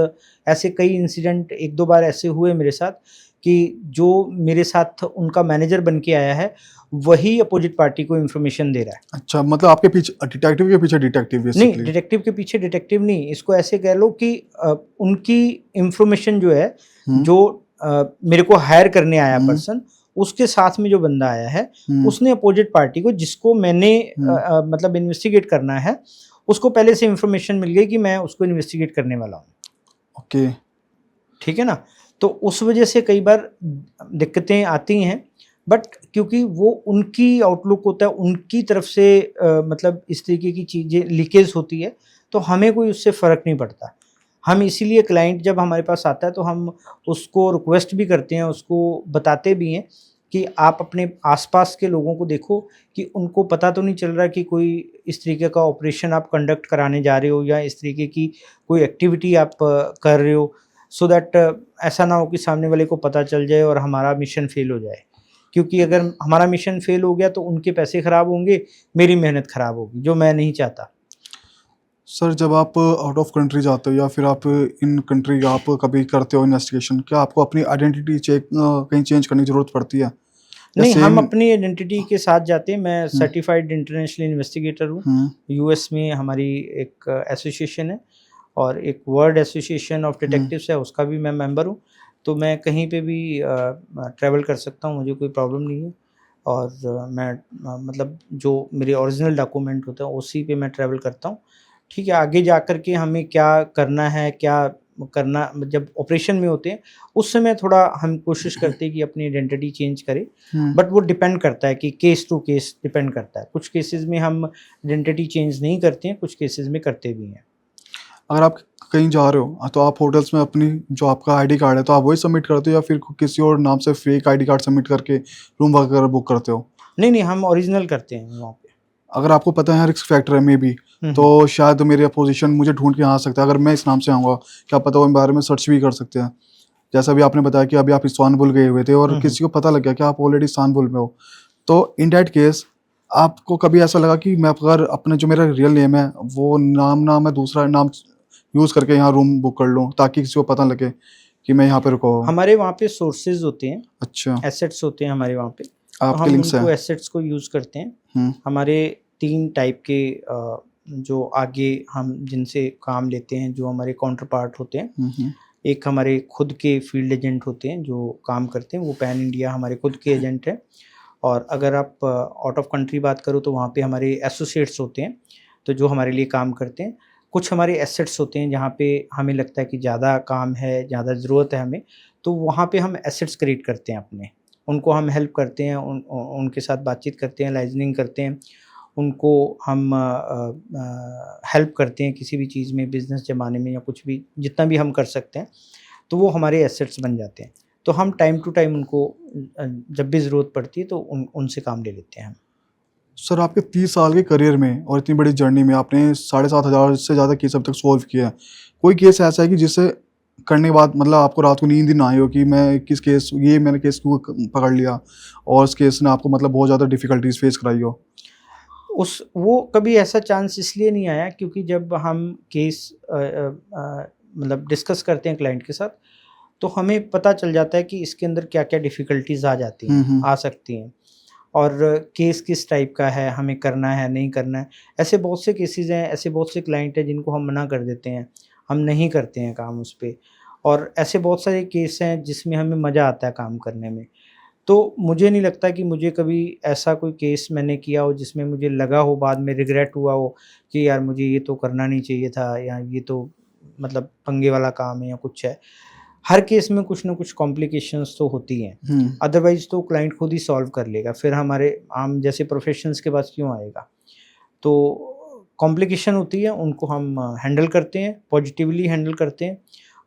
[SPEAKER 2] ऐसे कई इंसिडेंट 1-2 बार ऐसे हुए मेरे साथ कि जो मेरे साथ उनका मैनेजर बन के आया है, वही अपोजिट पार्टी को इन्फॉर्मेशन दे रहा है।
[SPEAKER 1] अच्छा, मतलब आपके पीछे डिटेक्टिव के पीछे डिटेक्टिव
[SPEAKER 2] नहीं,
[SPEAKER 1] बेसिकली?
[SPEAKER 2] डिटेक्टिव के पीछे डिटेक्टिव नहीं, इसको ऐसे कह लो कि उनकी इन्फॉर्मेशन जो है, जो मेरे को हायर करने आया पर्सन, उसके साथ में जो बंदा आया है, उसने अपोजिट पार्टी को, जिसको मैंने मतलब इन्वेस्टिगेट करना है, उसको पहले से इन्फॉर्मेशन मिल गई कि मैं उसको इन्वेस्टिगेट करने वाला हूँ।
[SPEAKER 1] ओके।
[SPEAKER 2] ठीक है ना? तो उस वजह से कई बार दिक्कतें आती हैं, बट क्योंकि वो उनकी आउटलुक होता है, उनकी तरफ से मतलब इस तरीके की चीज़ें लीकेज होती है, तो हमें कोई उससे फ़र्क नहीं पड़ता। हम इसीलिए क्लाइंट जब हमारे पास आता है तो हम उसको रिक्वेस्ट भी करते हैं, उसको बताते भी हैं कि आप अपने आसपास के लोगों को देखो कि उनको पता तो नहीं चल रहा कि कोई इस तरीके का ऑपरेशन आप कंडक्ट कराने जा रहे हो या इस तरीके की कोई एक्टिविटी आप कर रहे हो, सो दैट ऐसा ना हो कि सामने वाले को पता चल जाए और हमारा मिशन फेल हो जाए। क्योंकि अगर हमारा मिशन फेल हो गया तो उनके पैसे ख़राब होंगे, मेरी मेहनत ख़राब होगी, जो मैं नहीं चाहता।
[SPEAKER 1] सर जब आप आउट ऑफ कंट्री जाते हो या फिर आप इन कंट्री आप कभी करते हो इन्वेस्टिगेशन, क्या आपको अपनी आइडेंटिटी कहीं चेंज करने की ज़रूरत पड़ती है या
[SPEAKER 2] नहीं, हम
[SPEAKER 1] सेम?
[SPEAKER 2] अपनी आइडेंटिटी के साथ जाते हैं। मैं सर्टिफाइड इंटरनेशनल इन्वेस्टिगेटर हूँ।
[SPEAKER 1] हुँ,
[SPEAKER 2] यूएस में हमारी एक एसोसिएशन है और एक world association of
[SPEAKER 1] hmm.
[SPEAKER 2] Detectives है, उसका भी मैं मेंबर हूँ। तो मैं कहीं पे भी ट्रैवल कर सकता हूँ, मुझे कोई प्रॉब्लम नहीं है। और मैं मतलब जो मेरे ओरिजिनल डॉक्यूमेंट होते हैं उसी पे मैं ट्रैवल करता हूँ। ठीक है, आगे जा कर के हमें क्या करना है, क्या करना जब ऑपरेशन में होते हैं, उस समय थोड़ा हम कोशिश करते हैं कि अपनी आइडेंटिटी चेंज करें।
[SPEAKER 1] हुँ।
[SPEAKER 2] बट वो डिपेंड करता है कि केस टू केस डिपेंड करता है। कुछ केसेस में हम आइडेंटिटी चेंज नहीं करते हैं, कुछ केसेस में करते भी हैं।
[SPEAKER 1] अगर आप कहीं जा रहे हो तो आप होटल्स में अपनी जो आपका आईडी कार्ड है तो आप वही सबमिट करते हो या फिर किसी और नाम से फेक आईडी कार्ड सबमिट करके रूम वगैरह बुक करते हो?
[SPEAKER 2] नहीं, नहीं, हम ओरिजिनल करते हैं वहाँ पे।
[SPEAKER 1] अगर आपको पता है रिस्क फैक्टर है मे बी,
[SPEAKER 2] हुँ,
[SPEAKER 1] तो
[SPEAKER 2] हुँ।
[SPEAKER 1] शायद मेरी अपोजिशन मुझे ढूँढ के आ सकता है। अगर मैं इस नाम से आऊँगा, क्या पता वो मेरे बारे में सर्च भी कर सकते हैं। जैसा अभी आपने बताया कि अभी आप इस्तांबुल गए हुए थे और
[SPEAKER 2] हुँ, हुँ।
[SPEAKER 1] किसी को पता लग गया कि आप ऑलरेडी इस्तांबुल में हो। तो इन दैट केस आपको कभी ऐसा लगा कि मैं अगर अपने जो मेरा रियल नेम है, वो नाम ना मैं दूसरा नाम यूज़ करके यहाँ रूम बुक कर लूँ ताकि किसी को पता लगे कि मैं यहाँ पे रुका हुआ हूँ?
[SPEAKER 2] हमारे वहाँ पे सोर्सेज़ होते हैं,
[SPEAKER 1] अच्छा,
[SPEAKER 2] एसेट्स होते हैं हमारे वहाँ पे, तो
[SPEAKER 1] आपके
[SPEAKER 2] हम
[SPEAKER 1] लिंक्स हैं।
[SPEAKER 2] उनको एसेट्स को यूज़ करते हैं।
[SPEAKER 1] हुँ,
[SPEAKER 2] हमारे 3 टाइप के जो आगे हम जिनसे काम लेते हैं, जो हमारे काउंटर पार्ट होते हैं।
[SPEAKER 1] हुँ, हुँ,
[SPEAKER 2] एक हमारे खुद के फील्ड एजेंट होते हैं जो काम करते हैं, वो पैन इंडिया हमारे खुद के एजेंट हैं। और अगर आप आउट ऑफ कंट्री बात करो तो वहाँ पे हमारे एसोसिएट्स होते हैं, तो जो हमारे लिए काम करते हैं। कुछ हमारे एसेट्स होते हैं जहाँ पे हमें लगता है कि ज़्यादा काम है, ज़्यादा ज़रूरत है हमें, तो वहाँ पे हम एसेट्स क्रिएट करते हैं अपने। उनको हम हेल्प करते हैं, उनके साथ बातचीत करते हैं, लाइज़निंग करते हैं। उनको हम हेल्प करते हैं किसी भी चीज़ में, बिज़नेस जमाने में या कुछ भी, जितना भी हम कर सकते हैं, तो वो हमारे एसेट्स बन जाते हैं। तो हम टाइम टू टाइम उनको जब भी ज़रूरत पड़ती है तो उनसे काम ले लेते हैं हम।
[SPEAKER 1] सर आपके 30 साल के करियर में और इतनी बड़ी जर्नी में आपने 7,500 से ज़्यादा केस अब तक सॉल्व किया है। कोई केस ऐसा है कि जिसे करने के बाद मतलब आपको रात को नींद ही ना आई हो कि मैं किस केस ये मैंने केस क्यों पकड़ लिया और उस केस ने आपको मतलब बहुत ज़्यादा डिफ़िकल्टीज़ फेस कराई हो?
[SPEAKER 2] वो कभी ऐसा चांस इसलिए नहीं आया क्योंकि जब हम केस मतलब डिस्कस करते हैं क्लाइंट के साथ, तो हमें पता चल जाता है कि इसके अंदर क्या-क्या डिफ़िकल्टीज़ आ जाती
[SPEAKER 1] हुँ,
[SPEAKER 2] हैं,
[SPEAKER 1] हुँ।
[SPEAKER 2] आ सकती हैं। और केस किस टाइप का है, हमें करना है, नहीं करना है। ऐसे बहुत से केसेज़ हैं, ऐसे बहुत से क्लाइंट हैं जिनको हम मना कर देते हैं, हम नहीं करते हैं काम उस पे। और ऐसे बहुत सारे केस हैं जिसमें हमें मज़ा आता है काम करने में। तो मुझे नहीं लगता कि मुझे कभी ऐसा कोई केस मैंने किया हो जिसमें मुझे लगा हो, बाद में रिग्रेट हुआ हो कि यार मुझे ये तो करना नहीं चाहिए था, या ये तो मतलब पंगे वाला काम है या कुछ है। हर केस में कुछ ना कुछ कॉम्प्लिकेशंस तो होती हैं,
[SPEAKER 1] हुँ।
[SPEAKER 2] अदरवाइज़ तो क्लाइंट खुद ही सॉल्व कर लेगा, फिर हमारे हम जैसे प्रोफेशनल्स के पास क्यों आएगा? तो कॉम्प्लिकेशन होती है, उनको हम हैंडल करते हैं, पॉजिटिवली हैंडल करते हैं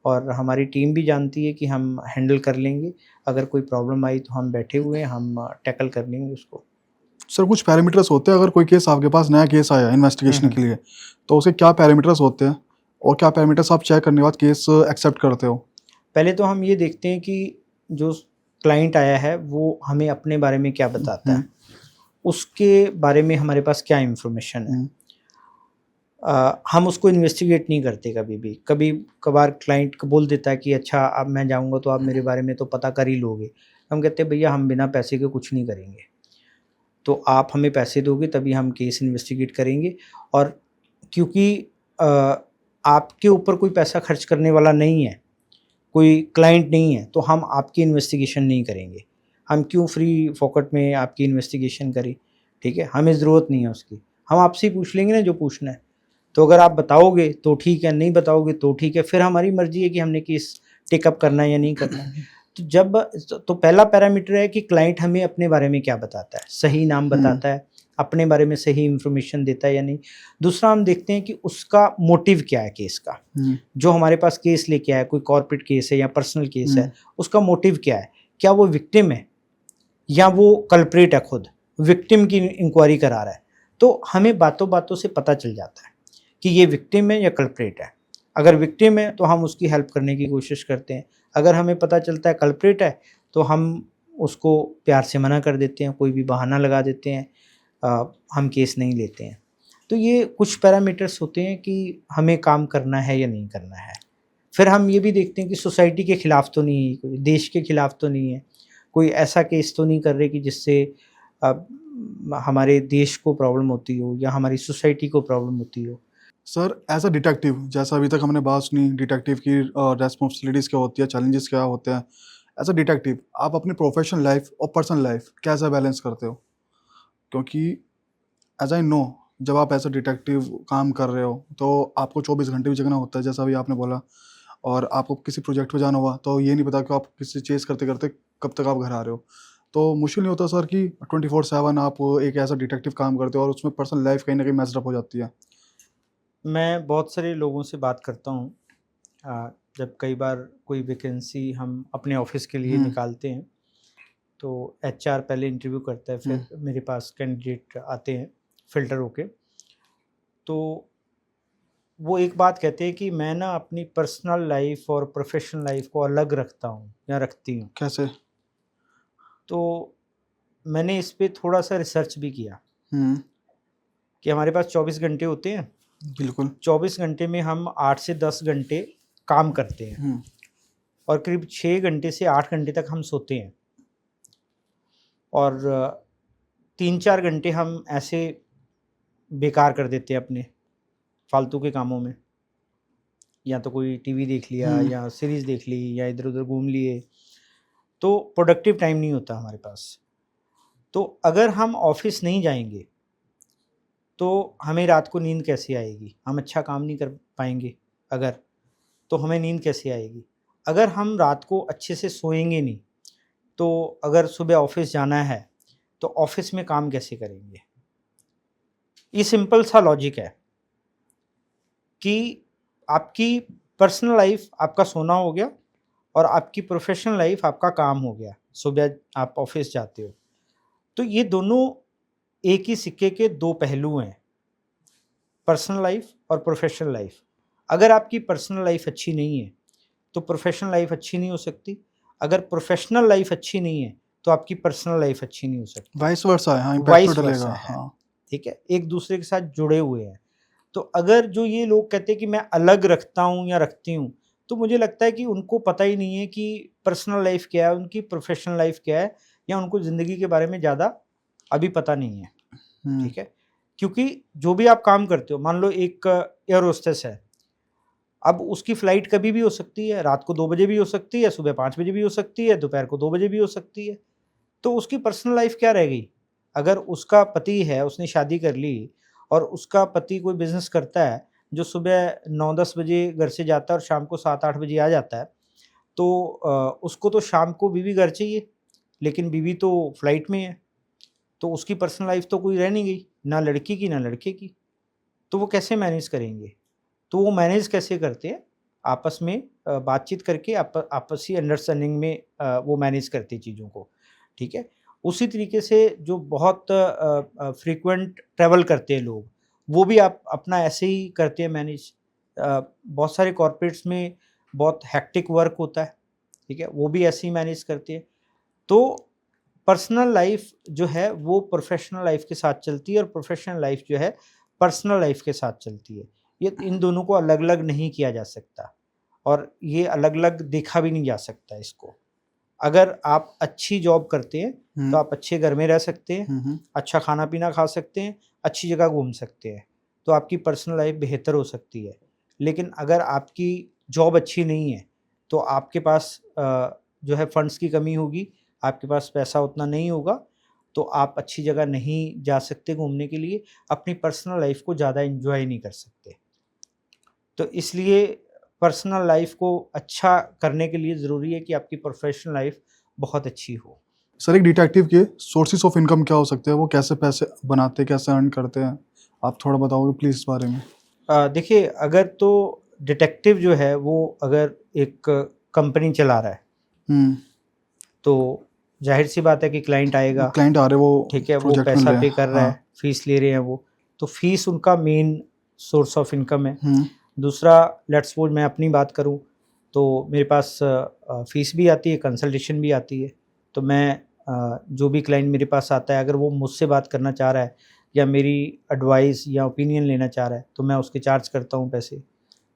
[SPEAKER 2] और हमारी टीम भी जानती है कि हम हैंडल कर लेंगे। अगर कोई प्रॉब्लम आई तो हम बैठे हुए हैं, हम टैकल कर लेंगे उसको।
[SPEAKER 1] सर कुछ पैरामीटर्स होते हैं अगर कोई केस आपके पास नया केस आया
[SPEAKER 2] हुँ,
[SPEAKER 1] इन्वेस्टिगेशन
[SPEAKER 2] हुँ।
[SPEAKER 1] के लिए, तो उसके क्या पैरामीटर्स होते हैं? और क्या पैरामीटर्स आप चेक करने के बाद केस एक्सेप्ट करते हो?
[SPEAKER 2] पहले तो हम ये देखते हैं कि जो क्लाइंट आया है वो हमें अपने बारे में क्या बताता
[SPEAKER 1] हुँ,
[SPEAKER 2] है, उसके बारे में हमारे पास क्या इन्फॉर्मेशन है।
[SPEAKER 1] हुँ,
[SPEAKER 2] हम उसको इन्वेस्टिगेट नहीं करते कभी भी। कभी-कभार क्लाइंट बोल देता है कि अच्छा अब मैं जाऊँगा तो आप मेरे बारे में तो पता कर ही लोगे। हम कहते हैं भैया हम बिना पैसे के कुछ नहीं करेंगे। तो आप हमें पैसे दोगे तभी हम केस इन्वेस्टिगेट करेंगे। और क्योंकि अ, आपके ऊपर कोई पैसा खर्च करने वाला नहीं है, कोई क्लाइंट नहीं है, तो हम आपकी इन्वेस्टिगेशन नहीं करेंगे। हम क्यों फ्री फोकट में आपकी इन्वेस्टिगेशन करें, ठीक है? हमें ज़रूरत नहीं है उसकी। हम आपसे ही पूछ लेंगे ना जो पूछना है। तो अगर आप बताओगे तो ठीक है, नहीं बताओगे तो ठीक है, फिर हमारी मर्ज़ी है कि हमने केस टेक अप करना है या नहीं करना है। तो पहला पैरामीटर है कि क्लाइंट हमें अपने बारे में क्या बताता है, सही नाम
[SPEAKER 1] हुँ,
[SPEAKER 2] बताता है, अपने बारे में सही इन्फॉर्मेशन देता है या नहीं। दूसरा हम देखते हैं कि उसका मोटिव क्या है केस का।
[SPEAKER 1] हुँ,
[SPEAKER 2] जो हमारे पास केस लेके आया है, कोई कॉर्पोरेट केस है या पर्सनल केस
[SPEAKER 1] हुँ,
[SPEAKER 2] है, उसका मोटिव क्या है? क्या वो विक्टिम है या वो कल्प्रेट है, खुद विक्टिम की इंक्वायरी करा रहा है, तो हमें बातों बातों से पता चल जाता है कि ये विक्टिम है या कल्प्रेट है। अगर विक्टिम है तो हम उसकी हेल्प करने की कोशिश करते हैं, अगर हमें पता चलता है कल्प्रेट है तो हम उसको प्यार से मना कर देते हैं, कोई भी बहाना लगा देते हैं, हम केस नहीं लेते हैं। तो ये कुछ पैरामीटर्स होते हैं कि हमें काम करना है या नहीं करना है। फिर हम ये भी देखते हैं कि सोसाइटी के खिलाफ तो नहीं है, कोई देश के खिलाफ तो नहीं है, कोई ऐसा केस तो नहीं कर रहे कि जिससे हमारे देश को प्रॉब्लम होती हो या हमारी सोसाइटी को प्रॉब्लम होती हो।
[SPEAKER 1] सर एज अ डिटेक्टिव, जैसा अभी तक हमने बात सुनी डिटेक्टिव की रेस्पॉन्सिबिलिटीज़ क्या होती है, चैलेंजेस क्या होते हैं, एज अ डिटेक्टिव आप अपनी प्रोफेशनल लाइफ और पर्सनल लाइफ कैसे बैलेंस करते हो? क्योंकि एज आई नो, जब आप एज अ डिटेक्टिव काम कर रहे हो तो आपको 24 घंटे भी जगना होता है, जैसा अभी आपने बोला, और आपको किसी प्रोजेक्ट पे जाना हुआ तो ये नहीं पता कि आप किसी चेस करते करते कब तक आप घर आ रहे हो। तो मुश्किल नहीं होता सर कि 24/7 आप एक ऐसा डिटेक्टिव काम करते हो और उसमें पर्सनल लाइफ कहीं ना कहीं मैस्ड अप हो जाती है?
[SPEAKER 2] मैं बहुत सारे लोगों से बात करता हूँ, जब कई बार कोई वैकेंसी हम अपने ऑफिस के लिए निकालते हैं तो एचआर पहले इंटरव्यू करता है, फिर मेरे पास कैंडिडेट आते हैं फ़िल्टर होके। तो वो एक बात कहते हैं कि मैं ना अपनी पर्सनल लाइफ और प्रोफेशनल लाइफ को अलग रखता हूँ या रखती हूँ।
[SPEAKER 1] कैसे?
[SPEAKER 2] तो मैंने इस पे थोड़ा सा रिसर्च भी किया
[SPEAKER 1] हम्म।
[SPEAKER 2] कि हमारे पास 24 घंटे होते हैं,
[SPEAKER 1] बिल्कुल।
[SPEAKER 2] 24 घंटे में हम 8 से 10 घंटे काम करते हैं और करीब 6 घंटे से 8 घंटे तक हम सोते हैं, और 3-4 घंटे हम ऐसे बेकार कर देते हैं अपने फालतू के कामों में, या तो कोई टीवी देख लिया या सीरीज़ देख ली या इधर उधर घूम लिए, तो प्रोडक्टिव टाइम नहीं होता हमारे पास। तो अगर हम ऑफिस नहीं जाएंगे तो हमें रात को नींद कैसे आएगी, हम अच्छा काम नहीं कर पाएंगे अगर, तो हमें नींद कैसे आएगी? अगर हम रात को अच्छे से सोएंगे नहीं तो अगर सुबह ऑफिस जाना है तो ऑफिस में काम कैसे करेंगे? ये सिंपल सा लॉजिक है कि आपकी पर्सनल लाइफ आपका सोना हो गया और आपकी प्रोफेशनल लाइफ आपका काम हो गया, सुबह आप ऑफिस जाते हो। तो ये दोनों एक ही सिक्के के दो पहलू हैं, पर्सनल लाइफ और प्रोफेशनल लाइफ। अगर आपकी पर्सनल लाइफ अच्छी नहीं है तो प्रोफेशनल लाइफ अच्छी नहीं हो सकती, अगर प्रोफेशनल लाइफ अच्छी नहीं है तो आपकी पर्सनल लाइफ अच्छी नहीं हो सकती।
[SPEAKER 1] वाइस वर्सा है, हाँ, इम्पैक्ट
[SPEAKER 2] वाइस
[SPEAKER 1] तो
[SPEAKER 2] वर्सा
[SPEAKER 1] डलेगा।
[SPEAKER 2] है,
[SPEAKER 1] हाँ।
[SPEAKER 2] ठीक है, एक दूसरे के साथ जुड़े हुए हैं। तो अगर जो ये लोग कहते हैं कि मैं अलग रखता हूँ या रखती हूँ, तो मुझे लगता है कि उनको पता ही नहीं है कि पर्सनल लाइफ क्या है, उनकी प्रोफेशनल लाइफ क्या है, या उनको ज़िंदगी के बारे में ज़्यादा अभी पता नहीं है, ठीक है। क्योंकि जो भी आप काम करते हो, मान लो एक एयर होस्टेस है, अब उसकी फ़्लाइट कभी भी हो सकती है, रात को 2 बजे भी हो सकती है, सुबह 5 बजे भी हो सकती है, दोपहर को 2 बजे भी हो सकती है। तो उसकी पर्सनल लाइफ क्या रह गई? अगर उसका पति है, उसने शादी कर ली और उसका पति कोई बिज़नेस करता है, जो सुबह 9-10 बजे घर से जाता है और शाम को 7-8 बजे आ जाता है, तो उसको तो शाम को बीवी घर चाहिए, लेकिन बीवी तो फ्लाइट में है, तो उसकी पर्सनल लाइफ तो कोई रह नहीं गई, ना लड़की की ना लड़के की। तो वो कैसे मैनेज करेंगे? तो वो मैनेज कैसे करते हैं? आपस में बातचीत करके आपसी अंडरस्टैंडिंग में वो मैनेज करते हैं चीज़ों को, ठीक है। उसी तरीके से जो बहुत फ्रीक्वेंट ट्रैवल करते हैं लोग, वो भी आप अपना ऐसे ही करते हैं मैनेज। बहुत सारे कॉर्पोरेट्स में बहुत हेक्टिक वर्क होता है, ठीक है, वो भी ऐसे ही मैनेज करते हैं। तो पर्सनल लाइफ जो है वो प्रोफेशनल लाइफ के साथ चलती है और प्रोफेशनल लाइफ जो है पर्सनल लाइफ के साथ चलती है। ये इन दोनों को अलग-अलग नहीं किया जा सकता और ये अलग-अलग देखा भी नहीं जा सकता इसको। अगर आप अच्छी जॉब करते हैं तो आप अच्छे घर में रह सकते हैं, अच्छा खाना-पीना खा सकते हैं, अच्छी जगह घूम सकते हैं, तो आपकी पर्सनल लाइफ बेहतर हो सकती है। लेकिन अगर आपकी जॉब अच्छी नहीं है, तो आपके पास जो है फंड्स की कमी होगी, आपके पास पैसा उतना नहीं होगा, तो आप अच्छी जगह नहीं जा सकते घूमने के लिए, अपनी पर्सनल लाइफ को ज़्यादा एन्जॉय नहीं कर सकते। तो इसलिए पर्सनल लाइफ को अच्छा करने के लिए ज़रूरी है कि आपकी प्रोफेशनल लाइफ बहुत अच्छी हो।
[SPEAKER 1] सर एक डिटेक्टिव के सोर्सेज ऑफ इनकम क्या हो सकते हैं? वो कैसे पैसे बनाते हैं, कैसे अर्न करते हैं? आप थोड़ा बताओगे प्लीज़ इस बारे में?
[SPEAKER 2] देखिए, अगर तो डिटेक्टिव जो है वो अगर एक कंपनी चला रहा है,
[SPEAKER 1] हम्म।
[SPEAKER 2] तो ज़ाहिर सी बात है कि क्लाइंट आएगा,
[SPEAKER 1] क्लाइंट आ रहे वो
[SPEAKER 2] ठीक है, वो
[SPEAKER 1] प्रोजेक्ट मिल
[SPEAKER 2] पैसा
[SPEAKER 1] रहे
[SPEAKER 2] पे
[SPEAKER 1] हैं।
[SPEAKER 2] कर रहा
[SPEAKER 1] हाँ।
[SPEAKER 2] है, फीस ले रहे हैं वो, तो फीस उनका मेन सोर्स ऑफ इनकम है।
[SPEAKER 1] हम्म।
[SPEAKER 2] दूसरा, लेट्स सपोज मैं अपनी बात करूं तो मेरे पास फीस भी आती है, कंसल्टेशन भी आती है। तो मैं जो भी क्लाइंट मेरे पास आता है, अगर वो मुझसे बात करना चाह रहा है या मेरी एडवाइस या ओपिनियन लेना चाह रहा है, तो मैं उसके चार्ज करता हूँ पैसे,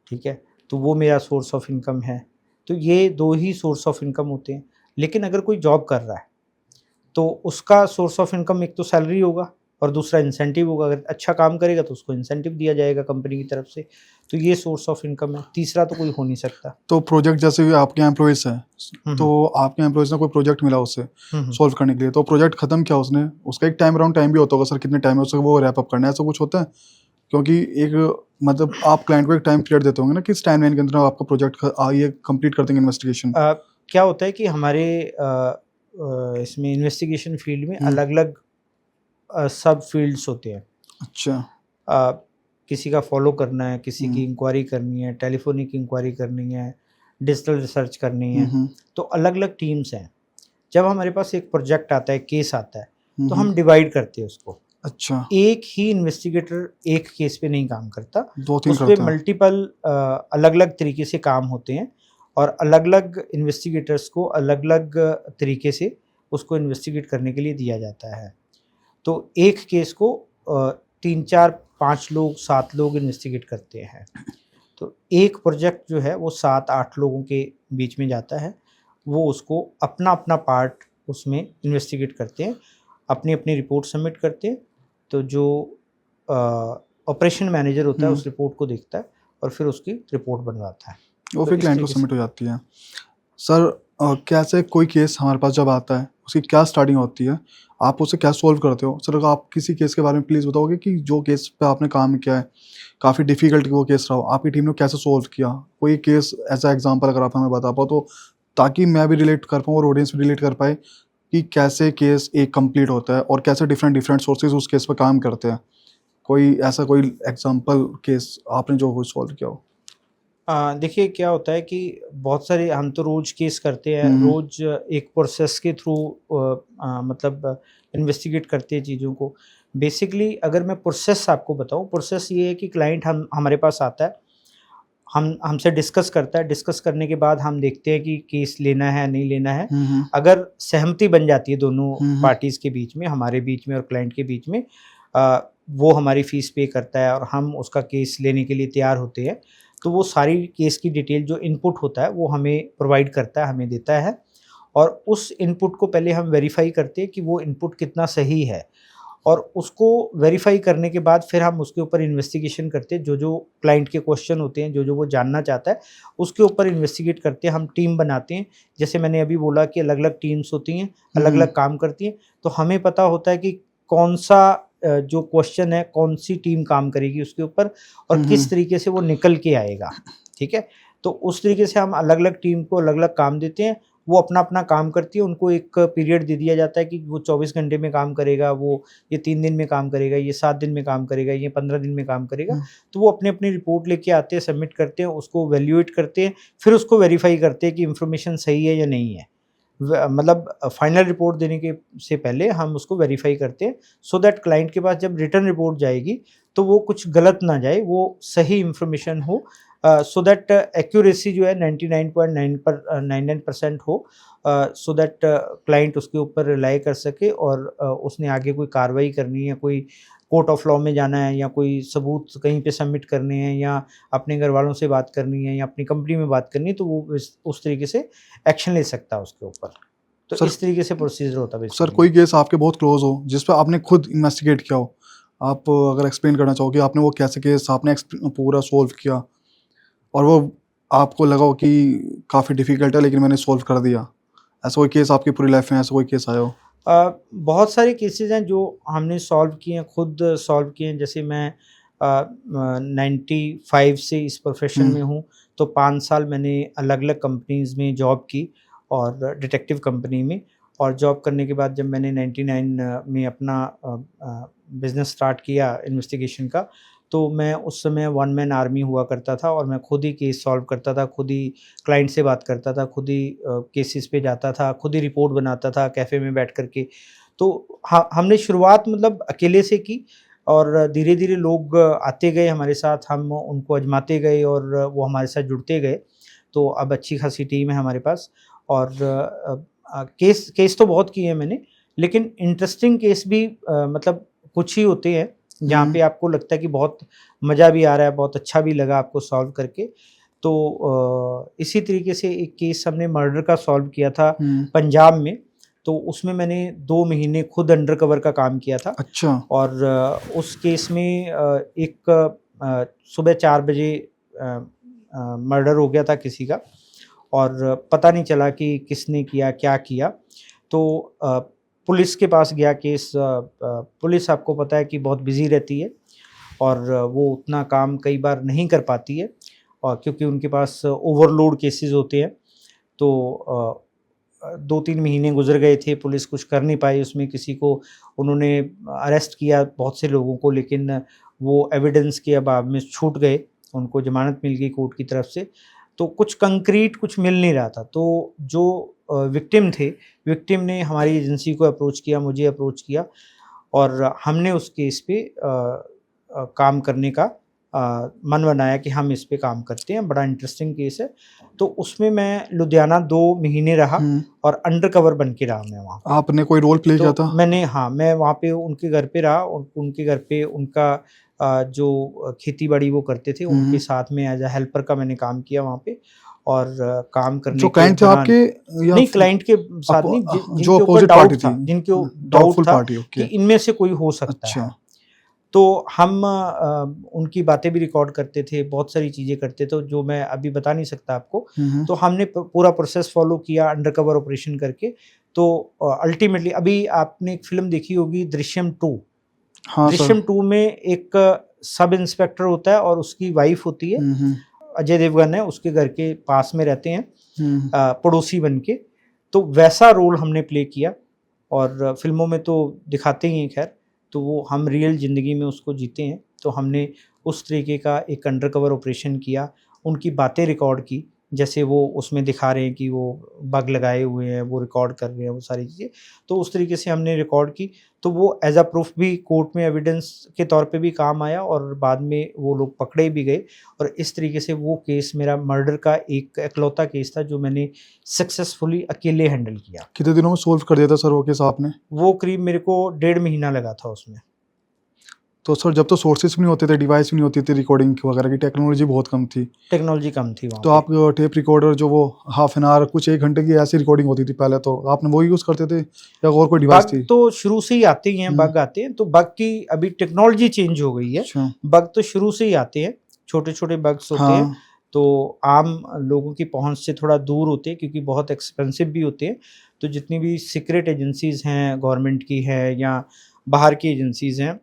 [SPEAKER 2] ठीक है। तो वो मेरा सोर्स ऑफ इनकम है। तो ये 2 ही सोर्स ऑफ इनकम होते हैं। लेकिन अगर कोई जॉब कर रहा है तो उसका सोर्स ऑफ इनकम एक तो सैलरी होगा और दूसरा इंसेंटिव होगा। अगर अच्छा काम करेगा तो उसको इंसेंटिव दिया जाएगा कंपनी की तरफ से। तो ये सोर्स ऑफ इनकम है, तीसरा तो कोई हो नहीं सकता।
[SPEAKER 1] तो प्रोजेक्ट जैसे भी आपके एम्प्लॉयज़ हैं,
[SPEAKER 2] हुँ,
[SPEAKER 1] तो
[SPEAKER 2] हुँ।
[SPEAKER 1] आपके एम्प्लॉयज़ ने कोई प्रोजेक्ट मिला उससे
[SPEAKER 2] हुँ, हुँ।
[SPEAKER 1] सॉल्व करने के लिए, तो प्रोजेक्ट खत्म किया उसने, उसका एक टाइम अराउंड टाइम भी होता होगा सर, कितने टाइम है उसको वो रैप अप करना है, ऐसा कुछ होता है? क्योंकि एक मतलब आप क्लाइंट को एक टाइम पीरियड देते होंगे ना कि इस टाइमलाइन के अंदर आपका प्रोजेक्ट ये कंप्लीट कर देंगे इन्वेस्टिगेशन।
[SPEAKER 2] क्या होता है कि हमारे इसमें इन्वेस्टिगेशन फील्ड में
[SPEAKER 1] हुँ।
[SPEAKER 2] अलग-अलग सब फील्ड्स होते हैं।
[SPEAKER 1] अच्छा।
[SPEAKER 2] अ, किसी का फॉलो करना है, किसी की
[SPEAKER 1] हुँ।
[SPEAKER 2] इंक्वायरी करनी है, टेलीफ़ोनिक इंक्वायरी करनी है, डिजिटल रिसर्च करनी
[SPEAKER 1] हुँ,
[SPEAKER 2] है,
[SPEAKER 1] हुँ।
[SPEAKER 2] तो अलग-अलग टीम्स हैं। जब हमारे पास एक प्रोजेक्ट आता है, केस आता है,
[SPEAKER 1] हुँ,
[SPEAKER 2] तो
[SPEAKER 1] हुँ।
[SPEAKER 2] हम डिवाइड करते हैं उसको।
[SPEAKER 1] अच्छा,
[SPEAKER 2] एक ही इन्वेस्टिगेटर एक केस पे नहीं काम करता,
[SPEAKER 1] 2-3
[SPEAKER 2] उस पे
[SPEAKER 1] करते हैं।
[SPEAKER 2] मल्टीपल अलग-अलग तरीके से काम होते हैं और अलग-अलग इन्वेस्टिगेटर्स को अलग-अलग तरीके से उसको इन्वेस्टिगेट करने के लिए दिया जाता है। तो एक केस को 3, 4, 5 लोग, 7 लोग इन्वेस्टिगेट करते हैं। तो एक प्रोजेक्ट जो है वो 7-8 लोगों के बीच में जाता है। वो उसको अपना-अपना पार्ट उसमें इन्वेस्टिगेट करते हैं, अपनी-अपनी रिपोर्ट सबमिट करते हैं। तो जो अ, ऑपरेशन मैनेजर होता है
[SPEAKER 1] हुँ।
[SPEAKER 2] उस रिपोर्ट को देखता है और फिर उसकी रिपोर्ट बनवाता है।
[SPEAKER 1] वो
[SPEAKER 2] तो
[SPEAKER 1] फिर
[SPEAKER 2] इस
[SPEAKER 1] क्लाइंट को
[SPEAKER 2] तरीके से
[SPEAKER 1] सबमिट हो जाती है। सर कैसे कोई केस हमारे पास जब आता है, उसकी क्या स्टार्टिंग होती है? आप उसे क्या सॉल्व करते हो? सर अगर आप किसी केस के बारे में प्लीज़ बताओगे कि जो केस पे आपने काम किया है, काफ़ी डिफ़िकल्ट वो केस रहा हो, आपकी टीम ने कैसे सॉल्व किया? कोई केस ऐसा एग्ज़ाम्पल अगर आप हमें बता पाओ तो, ताकि मैं भी रिलेट कर पाऊँ और ऑडियंस भी रिलेट कर पाए कि कैसे केस एक कंप्लीट होता है और कैसे डिफरेंट सोर्सेज़ उस केस पे काम करते हैं। कोई ऐसा कोई एग्ज़ाम्पल केस आपने जो कोई सॉल्व किया हो?
[SPEAKER 2] देखिए क्या होता है कि बहुत सारे हम तो रोज़ केस करते हैं,
[SPEAKER 1] हुँ, हुँ।
[SPEAKER 2] रोज़ एक प्रोसेस के थ्रू मतलब इन्वेस्टिगेट करते हैं चीज़ों को। बेसिकली अगर मैं प्रोसेस आपको बताऊँ, प्रोसेस ये है कि क्लाइंट हम हमारे पास आता है, हम हमसे डिस्कस करता है, डिस्कस करने के बाद हम देखते हैं कि केस लेना है, नहीं लेना है।
[SPEAKER 1] हुँ, हुँ।
[SPEAKER 2] अगर सहमति बन जाती है दोनों
[SPEAKER 1] हुँ, हुँ।
[SPEAKER 2] पार्टीज़ के बीच में, हमारे बीच में और क्लाइंट के बीच में, वो हमारी फ़ीस पे करता है और हम उसका केस लेने के लिए तैयार होते हैं। तो वो सारी केस की डिटेल जो इनपुट होता है वो हमें प्रोवाइड करता है, हमें देता है और उस इनपुट को पहले हम वेरीफ़ाई करते हैं कि वो इनपुट कितना सही है और उसको वेरीफ़ाई करने के बाद फिर हम उसके ऊपर इन्वेस्टिगेशन करते हैं। जो-जो क्लाइंट के क्वेश्चन होते हैं, जो-जो वो जानना चाहता है, उसके ऊपर इन्वेस्टिगेट करते हैं। हम टीम बनाते हैं। जैसे मैंने अभी बोला कि अलग-अलग टीम्स होती हैं,
[SPEAKER 1] हुँ, हुँ।
[SPEAKER 2] अलग-अलग काम करती हैं। तो हमें पता होता है कि कौन-सा जो क्वेश्चन है, कौन-सी टीम काम करेगी उसके ऊपर और
[SPEAKER 1] हुँ,
[SPEAKER 2] किस
[SPEAKER 1] हुँ।
[SPEAKER 2] तरीके से वो निकल के आएगा, ठीक है? तो उस तरीके से हम अलग-अलग टीम को अलग-अलग काम देते हैं। वो अपना-अपना काम करती है, उनको एक पीरियड दे दिया जाता है कि वो 24 घंटे में काम करेगा, वो ये 3 दिन में काम करेगा, ये 7 दिन में काम करेगा, ये 15 दिन में काम करेगा।
[SPEAKER 1] हुँ।
[SPEAKER 2] तो वो अपनी-अपनी रिपोर्ट लेके आते हैं, सबमिट करते हैं, उसको वैल्यूएट करते हैं, फिर उसको वेरीफ़ाई करते हैं कि इन्फॉर्मेशन सही है या नहीं है। मतलब फाइनल रिपोर्ट देने के से पहले हम उसको वेरीफ़ाई करते हैं, सो दैट क्लाइंट के पास जब रिटर्न रिपोर्ट जाएगी, तो वो कुछ गलत ना जाए, वो सही इन्फॉर्मेशन हो, सो दैट एक्यूरेसी जो है 99.99% हो, सो दैट क्लाइंट उसके ऊपर रिलाई कर सके और उसने आगे कोई कार्रवाई करनी है, कोई कोर्ट ऑफ लॉ में जाना है या कोई सबूत कहीं पे सबमिट करने हैं या अपने घरवालों से बात करनी है या अपनी कंपनी में बात करनी है, तो वो उस तरीके से एक्शन ले सकता है उसके ऊपर। तो
[SPEAKER 1] सर
[SPEAKER 2] इस तरीके से प्रोसीजर होता है
[SPEAKER 1] सर
[SPEAKER 2] बेसिकली।
[SPEAKER 1] कोई केस आपके बहुत क्लोज़ हो, जिस पे आपने खुद इन्वेस्टिगेट किया हो, आप अगर एक्सप्लेन करना चाहो कि आपने वो कैसे केस आपने पूरा सॉल्व किया और वो आपको लगा हो कि काफ़ी डिफ़िकल्ट है लेकिन मैंने सॉल्व कर दिया। ऐसा कोई केस आपकी पूरी लाइफ़ में ऐसा कोई केस आया हो?
[SPEAKER 2] बहुत सारे केसेस हैं जो हमने सॉल्व किए हैं, खुद सॉल्व किए हैं। जैसे मैं 95 से इस प्रोफ़ेशन
[SPEAKER 1] हुँ।
[SPEAKER 2] में हूँ, तो 5 साल मैंने अलग-अलग कंपनीज़ में जॉब की और डिटेक्टिव कंपनी में। और जॉब करने के बाद जब मैंने 99 में अपना बिज़नेस स्टार्ट किया इन्वेस्टिगेशन का, तो मैं उस समय वन मैन आर्मी हुआ करता था और मैं खुद ही केस सॉल्व करता था, खुद ही क्लाइंट से बात करता था, खुद ही केसेस पे जाता था, खुद ही रिपोर्ट बनाता था कैफ़े में बैठ कर के। तो हमने शुरुआत मतलब अकेले से की और धीरे-धीरे लोग आते गए हमारे साथ, हम उनको आज़माते गए और वो हमारे साथ जुड़ते गए। तो अब अच्छी खासी टीम है हमारे पास और केस तो बहुत किए हैं मैंने, लेकिन इंटरेस्टिंग केस भी मतलब कुछ ही होते हैं जहाँ पे आपको लगता है कि बहुत मज़ा भी आ रहा है, बहुत अच्छा भी लगा आपको सॉल्व करके। तो इसी तरीके से एक केस हमने मर्डर का सॉल्व किया था पंजाब में, तो उसमें मैंने 2 महीने खुद अंडर कवर का काम किया था।
[SPEAKER 1] अच्छा।
[SPEAKER 2] और उस केस में एक सुबह 4 बजे मर्डर हो गया था किसी का और पता नहीं चला कि किसने किया, क्या किया। तो पुलिस के पास गया केस। पुलिस आपको पता है कि बहुत बिज़ी रहती है और वो उतना काम कई बार नहीं कर पाती है और क्योंकि उनके पास ओवरलोड केसेस होते हैं। तो 2-3 महीने गुज़र गए थे, पुलिस कुछ कर नहीं पाई उसमें, किसी को उन्होंने अरेस्ट किया बहुत से लोगों को, लेकिन वो एविडेंस के अभाव में छूट गए, उनको ज़मानत मिल गई कोर्ट की तरफ से। तो कुछ कंक्रीट कुछ मिल नहीं रहा था। तो जो विक्टिम थे, विक्टिम ने हमारी एजेंसी को अप्रोच किया, मुझे अप्रोच किया और हमने उस केस पे काम करने का मन बनाया कि हम इस पे काम करते हैं, बड़ा इंटरेस्टिंग केस है। तो उसमें मैं लुधियाना 2 महीने रहा और अंडर कवर बन के रहा मैं वहाँ पे।
[SPEAKER 1] आपने कोई रोल प्ले किया था?
[SPEAKER 2] मैंने, हाँ, मैं वहाँ पे उनके घर पे रहा और उनके घर पे उनका जो खेती-बाड़ी वो करते थे, उनके साथ में एज़ अ हेल्पर का मैंने काम किया वहाँ पे। और काम करने
[SPEAKER 1] जो
[SPEAKER 2] के
[SPEAKER 1] क्लाइंट थे
[SPEAKER 2] दौरान
[SPEAKER 1] आपके या
[SPEAKER 2] नहीं, क्लाइंट के साथ नहीं,
[SPEAKER 1] जो
[SPEAKER 2] जिनके ऊपर
[SPEAKER 1] अपोजिट
[SPEAKER 2] डाउट
[SPEAKER 1] पार्टी
[SPEAKER 2] था,
[SPEAKER 1] थी,
[SPEAKER 2] जिनको डाउट
[SPEAKER 1] डाउटफुल
[SPEAKER 2] था
[SPEAKER 1] पार्टी।
[SPEAKER 2] कि
[SPEAKER 1] ओके।
[SPEAKER 2] इनमें से कोई हो सकता है।
[SPEAKER 1] अच्छा।
[SPEAKER 2] तो हम उनकी बातें भी रिकॉर्ड करते थे, बहुत सारी चीज़ें करते थे जो मैं अभी बता नहीं सकता आपको। तो हमने पूरा प्रोसेस फॉलो किया अंडर कवर ऑपरेशन करके। तो अल्टीमेटली अभी आपने एक फ़िल्म देखी होगी दृश्यम 2।
[SPEAKER 1] हाँ सर।
[SPEAKER 2] दृश्यम 2 में एक सब इंस्पेक्टर होता है और उसकी वाइफ होती है, अजय देवगन है, उसके घर के पास में रहते हैं पड़ोसी बन के। तो वैसा रोल हमने प्ले किया और फ़िल्मों में तो दिखाते ही हैं खैर, तो वो हम रियल ज़िंदगी में उसको जीते हैं। तो हमने उस तरीके का एक अंडर कवर ऑपरेशन किया, उनकी बातें रिकॉर्ड की, जैसे वो उसमें दिखा रहे हैं कि वो बग लगाए हुए हैं, वो रिकॉर्ड कर रहे हैं वो सारी चीज़ें। तो उस तरीके से हमने रिकॉर्ड की, तो वो एज़ अ प्रूफ भी कोर्ट में एविडेंस के तौर पे भी काम आया और बाद में वो लोग पकड़े भी गए। और इस तरीके से वो केस मेरा मर्डर का एक इकलौता केस था जो मैंने सक्सेसफुली अकेले हैंडल किया।
[SPEAKER 1] कितने दिनों में सोल्व कर दिया था सर वो केस आपने?
[SPEAKER 2] वो करीब मेरे को 1.5 महीना लगा था उसमें।
[SPEAKER 1] तो सर जब तो सोर्सेस भी नहीं होते थे, डिवाइस भी नहीं होती थी रिकॉर्डिंग वगैरह की, टेक्नोलॉजी बहुत कम थी,
[SPEAKER 2] टेक्नोलॉजी कम थी वहाँ
[SPEAKER 1] तो
[SPEAKER 2] पे।
[SPEAKER 1] आप टेप रिकॉर्डर जो वो हाफ एन आवर कुछ 1 घंटे की ऐसी रिकॉर्डिंग होती थी पहले, तो आपने वो यूज़ करते थे या और कोई डिवाइस
[SPEAKER 2] बग
[SPEAKER 1] थी?
[SPEAKER 2] तो शुरू से ही आते ही हैं, बग आते हैं, तो बग की अभी टेक्नोलॉजी चेंज हो गई है।
[SPEAKER 1] अच्छा।
[SPEAKER 2] बग तो शुरू से ही आते हैं, छोटे-छोटे बग्स होते हैं,
[SPEAKER 1] हाँ।
[SPEAKER 2] तो आम लोगों की पहुँच से थोड़ा दूर होते हैं क्योंकि बहुत एक्सपेंसिव भी होते हैं। तो जितनी भी सीक्रेट एजेंसीज़ हैं, गवर्नमेंट की है या बाहर की एजेंसीज़ हैं,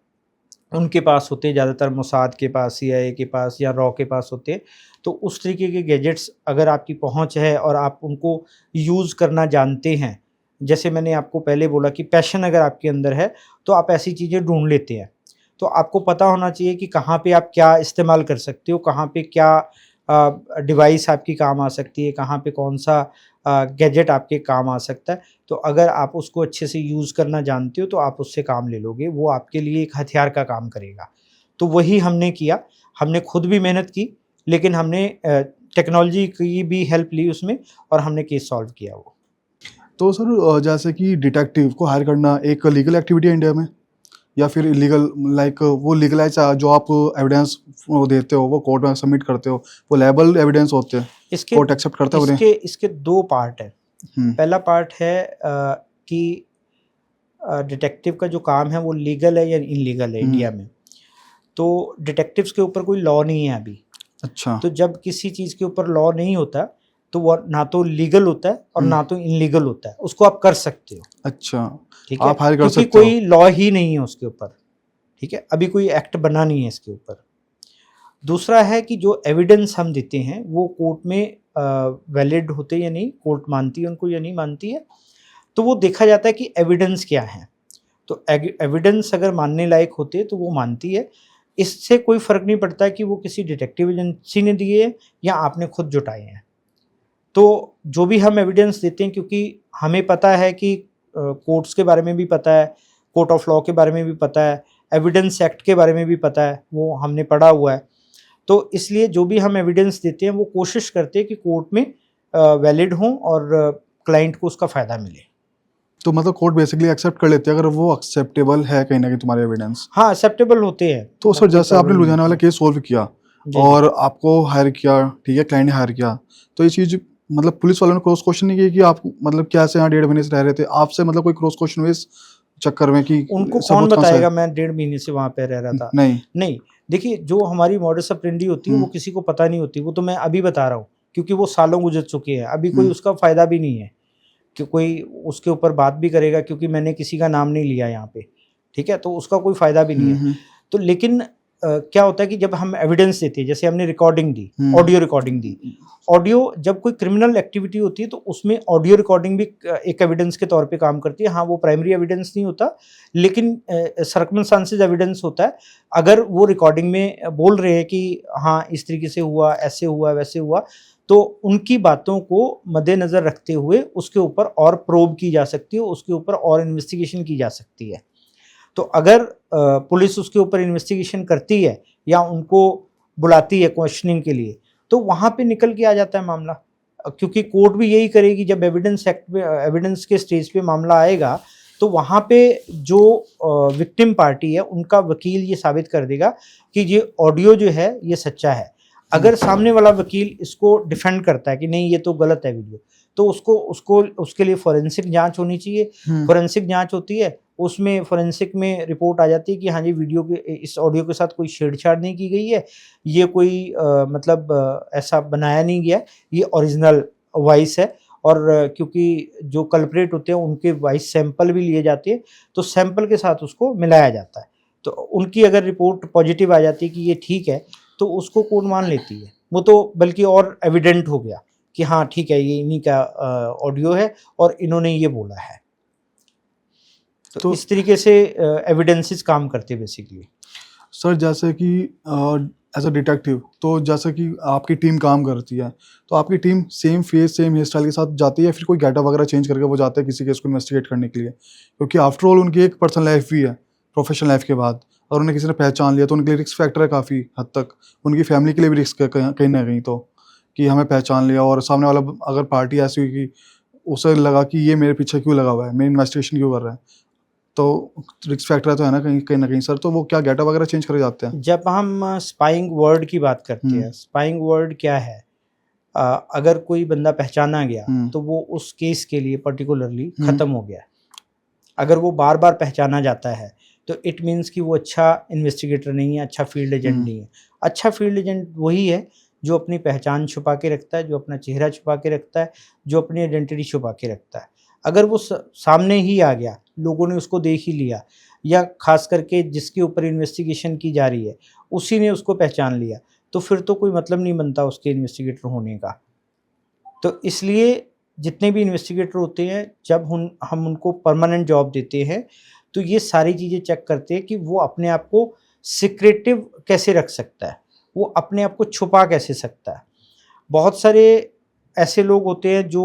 [SPEAKER 2] उनके पास होते हैं, ज़्यादातर मोसाद के पास, सीआईए के पास या रॉ के पास होते हैं। तो उस तरीके के गैजेट्स अगर आपकी पहुँच है और आप उनको यूज़ करना जानते हैं, जैसे मैंने आपको पहले बोला कि पैशन अगर आपके अंदर है, तो आप ऐसी चीज़ें ढूँढ लेते हैं। तो आपको पता होना चाहिए कि कहाँ पे आप क्या इस्तेमाल कर सकते हो, कहाँ पे क्या डिवाइस आपकी काम आ सकती है, कहाँ पे कौन-सा गैजेट आपके काम आ सकता है। तो अगर आप उसको अच्छे से यूज़ करना जानते हो, तो आप उससे काम ले लोगे, वो आपके लिए एक हथियार का काम करेगा। तो वही हमने किया, हमने खुद भी मेहनत की, लेकिन हमने टेक्नोलॉजी की भी हेल्प ली उसमें और हमने केस सॉल्व किया वो।
[SPEAKER 1] तो सर जैसे कि डिटेक्टिव को हायर करना एक लीगल एक्टिविटी है इंडिया में, या फिर इलीगल, लाइक वो लीगलाइज जो आप एविडेंस वो देते हो, वो कोर्ट में सबमिट करते हो, वो लेबल एविडेंस होते हैं,
[SPEAKER 2] इसके
[SPEAKER 1] कोर्ट एक्सेप्ट करता है उन्हें?
[SPEAKER 2] इसके 2 पार्ट हैं। पहला पार्ट है कि डिटेक्टिव का जो काम है वो लीगल है या इल्लीगल है इंडिया में। तो डिटेक्टिव्स के ऊपर कोई लॉ नहीं है अभी।
[SPEAKER 1] अच्छा।
[SPEAKER 2] तो जब किसी चीज़ के ऊपर लॉ नहीं होता, तो वो ना तो लीगल होता है और ना तो इल्लीगल होता है, उसको आप कर सकते हो।
[SPEAKER 1] अच्छा,
[SPEAKER 2] ठीक है,
[SPEAKER 1] आप हायर कर
[SPEAKER 2] क्योंकि
[SPEAKER 1] सकते हो।
[SPEAKER 2] कोई लॉ ही नहीं है उसके ऊपर। ठीक है, अभी कोई एक्ट बना नहीं है इसके ऊपर। दूसरा है कि जो एविडेंस हम देते हैं वो कोर्ट में वैलिड होते या नहीं, कोर्ट मानती है उनको या नहीं मानती है, तो वो देखा जाता है कि एविडेंस क्या है। तो एविडेंस अगर मानने लायक होते तो वो मानती है। इससे कोई फ़र्क नहीं पड़ता कि वो किसी डिटेक्टिव एजेंसी ने दिए हैं या आपने खुद जुटाए हैं। तो जो भी हम एविडेंस देते हैं, क्योंकि हमें पता है कि कोर्ट्स के बारे में भी पता है, कोर्ट ऑफ लॉ के बारे में भी पता है, एविडेंस एक्ट के बारे में भी पता है, वो हमने पढ़ा हुआ है। तो इसलिए जो भी हम एविडेंस देते हैं वो कोशिश करते हैं कि कोर्ट में वैलिड हों और क्लाइंट को उसका फ़ायदा मिले।
[SPEAKER 1] तो मतलब कोर्ट बेसिकली एक्सेप्ट कर लेते हैं अगर वो एक्सेप्टेबल है कहीं ना कहीं तुम्हारे एविडेंस।
[SPEAKER 2] हाँ, एक्सेप्टेबल होते हैं।
[SPEAKER 1] तो सर जैसे आपने लुधियाना वाला केस सोल्व किया
[SPEAKER 2] जी।
[SPEAKER 1] और आपको हायर किया, ठीक है, क्लाइंट ने हायर किया, तो ये चीज़ मतलब पुलिस वालों ने क्रॉस क्वेश्चन नहीं किया कि आप मतलब कैसे यहाँ 1.5 महीने से रह रहे थे आपसे, मतलब कोई क्रॉस क्वेश्चन हुए इस चक्कर में कि
[SPEAKER 2] उनको
[SPEAKER 1] सबूत
[SPEAKER 2] कौन
[SPEAKER 1] कहाँ से है?
[SPEAKER 2] बताएगा मैं 1.5 महीने से वहाँ पे रह रहा था?
[SPEAKER 1] नहीं।
[SPEAKER 2] नहीं, देखिए जो हमारी मॉडस ऑपरेंडी होती है वो किसी को पता नहीं होती, वो तो मैं अभी बता रहा हूँ, क्योंकि वो सालों गुजर चुके हैं। अभी कोई उसका फ़ायदा भी नहीं है कि कोई उसके ऊपर बात भी करेगा, क्योंकि मैंने किसी का नाम नहीं लिया यहाँ पे, ठीक है? तो उसका कोई फ़ायदा भी नहीं है। तो लेकिन क्या होता है कि जब हम एविडेंस देते हैं, जैसे हमने रिकॉर्डिंग दी, ऑडियो रिकॉर्डिंग दी, ऑडियो जब कोई क्रिमिनल एक्टिविटी होती है तो उसमें ऑडियो रिकॉर्डिंग भी एक एविडेंस के तौर पे काम करती है। हाँ, वो प्राइमरी एविडेंस नहीं होता, लेकिन सर्कमस्टांसेस एविडेंस होता है। अगर वो रिकॉर्डिंग में बोल रहे हैं कि हाँ इस तरीके से हुआ, ऐसे हुआ, वैसे हुआ, तो उनकी बातों को मद्देनज़र रखते हुए उसके ऊपर और प्रोब की जा सकती है, उसके ऊपर और इन्वेस्टिगेशन की जा सकती है। तो अगर पुलिस उसके ऊपर इन्वेस्टिगेशन करती है या उनको बुलाती है क्वेश्चनिंग के लिए, तो वहाँ पे निकल के आ जाता है मामला। क्योंकि कोर्ट भी यही करेगी, जब एविडेंस एक्ट पे, एविडेंस के स्टेज पे मामला आएगा, तो वहाँ पे जो विक्टिम पार्टी है उनका वकील ये साबित कर देगा कि ये ऑडियो जो है ये सच्चा है। अगर सामने वाला वकील इसको डिफेंड करता है कि नहीं ये तो गलत है वीडियो, तो उसको उसके लिए फोरेंसिक जांच होनी चाहिए। फोरेंसिक जांच होती है, उसमें फोरेंसिक में रिपोर्ट आ जाती है कि हाँ जी वीडियो के इस ऑडियो के साथ कोई छेड़छाड़ नहीं की गई है, ये कोई ऐसा बनाया नहीं गया, ये ओरिजिनल वॉइस है। और क्योंकि जो कल्प्रेट होते हैं उनके वॉइस सैंपल भी लिए जाते हैं, तो सैंपल के साथ उसको मिलाया जाता है। तो उनकी अगर रिपोर्ट पॉजिटिव आ जाती है कि ये ठीक है, तो उसको कोर्ट मान लेती है। वो तो बल्कि और एविडेंट हो गया कि हाँ ठीक है, ये इन्हीं का ऑडियो है और इन्होंने ये बोला है। तो इस तरीके से एविडेंसेस काम करते हैं बेसिकली।
[SPEAKER 1] सर जैसे कि एज अ डिटेक्टिव, तो जैसे कि आपकी टीम काम करती है, तो आपकी team same face same here style के साथ जाती है या फिर कोई गेटअप वगैरह चेंज करके वो जाते हैं किसी केस को इन्वेस्टिगेट करने के लिए? क्योंकि आफ्टर ऑल उनकी एक पर्सनल लाइफ भी है प्रोफेशनल लाइफ के बाद, और उन्हें किसी ने पहचान लिया तो उनके लिए रिस्क फैक्टर है काफ़ी हद तक, उनकी फैमिली के लिए भी रिस्क है कहीं ना कहीं, तो कि हमें पहचान लिया और सामने वाला अगर पार्टी ऐसी हुई कि उसे लगा कि ये मेरे पीछे क्यों लगा हुआ है, मेरी इन्वेस्टिगेशन क्यों कर रहा है, तो रिस्क फैक्टर तो है ना कहीं ना कहीं सर। तो वो क्या गेटअप वगैरह चेंज करे जाते हैं?
[SPEAKER 2] जब हम स्पाइंग वर्ड की बात करते हैं, स्पाइंग वर्ड क्या है? अगर कोई बंदा पहचाना गया तो वो उस केस के लिए पर्टिकुलरली ख़त्म हो गया। अगर वो बार बार पहचाना जाता है तो इट मीन्स कि वो अच्छा इन्वेस्टिगेटर नहीं है, अच्छा फील्ड एजेंट नहीं है। अच्छा फील्ड एजेंट वही है जो अपनी पहचान छुपा के रखता है, जो अपना चेहरा छुपा के रखता है, जो अपनी आइडेंटिटी छुपा के रखता है। अगर वो सामने ही आ गया, लोगों ने उसको देख ही लिया, या ख़ास करके जिसके ऊपर इन्वेस्टिगेशन की जा रही है उसी ने उसको पहचान लिया, तो फिर तो कोई मतलब नहीं बनता उसके इन्वेस्टिगेटर होने का। तो इसलिए जितने भी इन्वेस्टिगेटर होते हैं, जब हम उनको परमानेंट जॉब देते हैं तो ये सारी चीज़ें चेक करते हैं कि वो अपने आप को सीक्रेटिव कैसे रख सकता है, वो अपने आप को छुपा कैसे सकता है। बहुत सारे ऐसे लोग होते हैं जो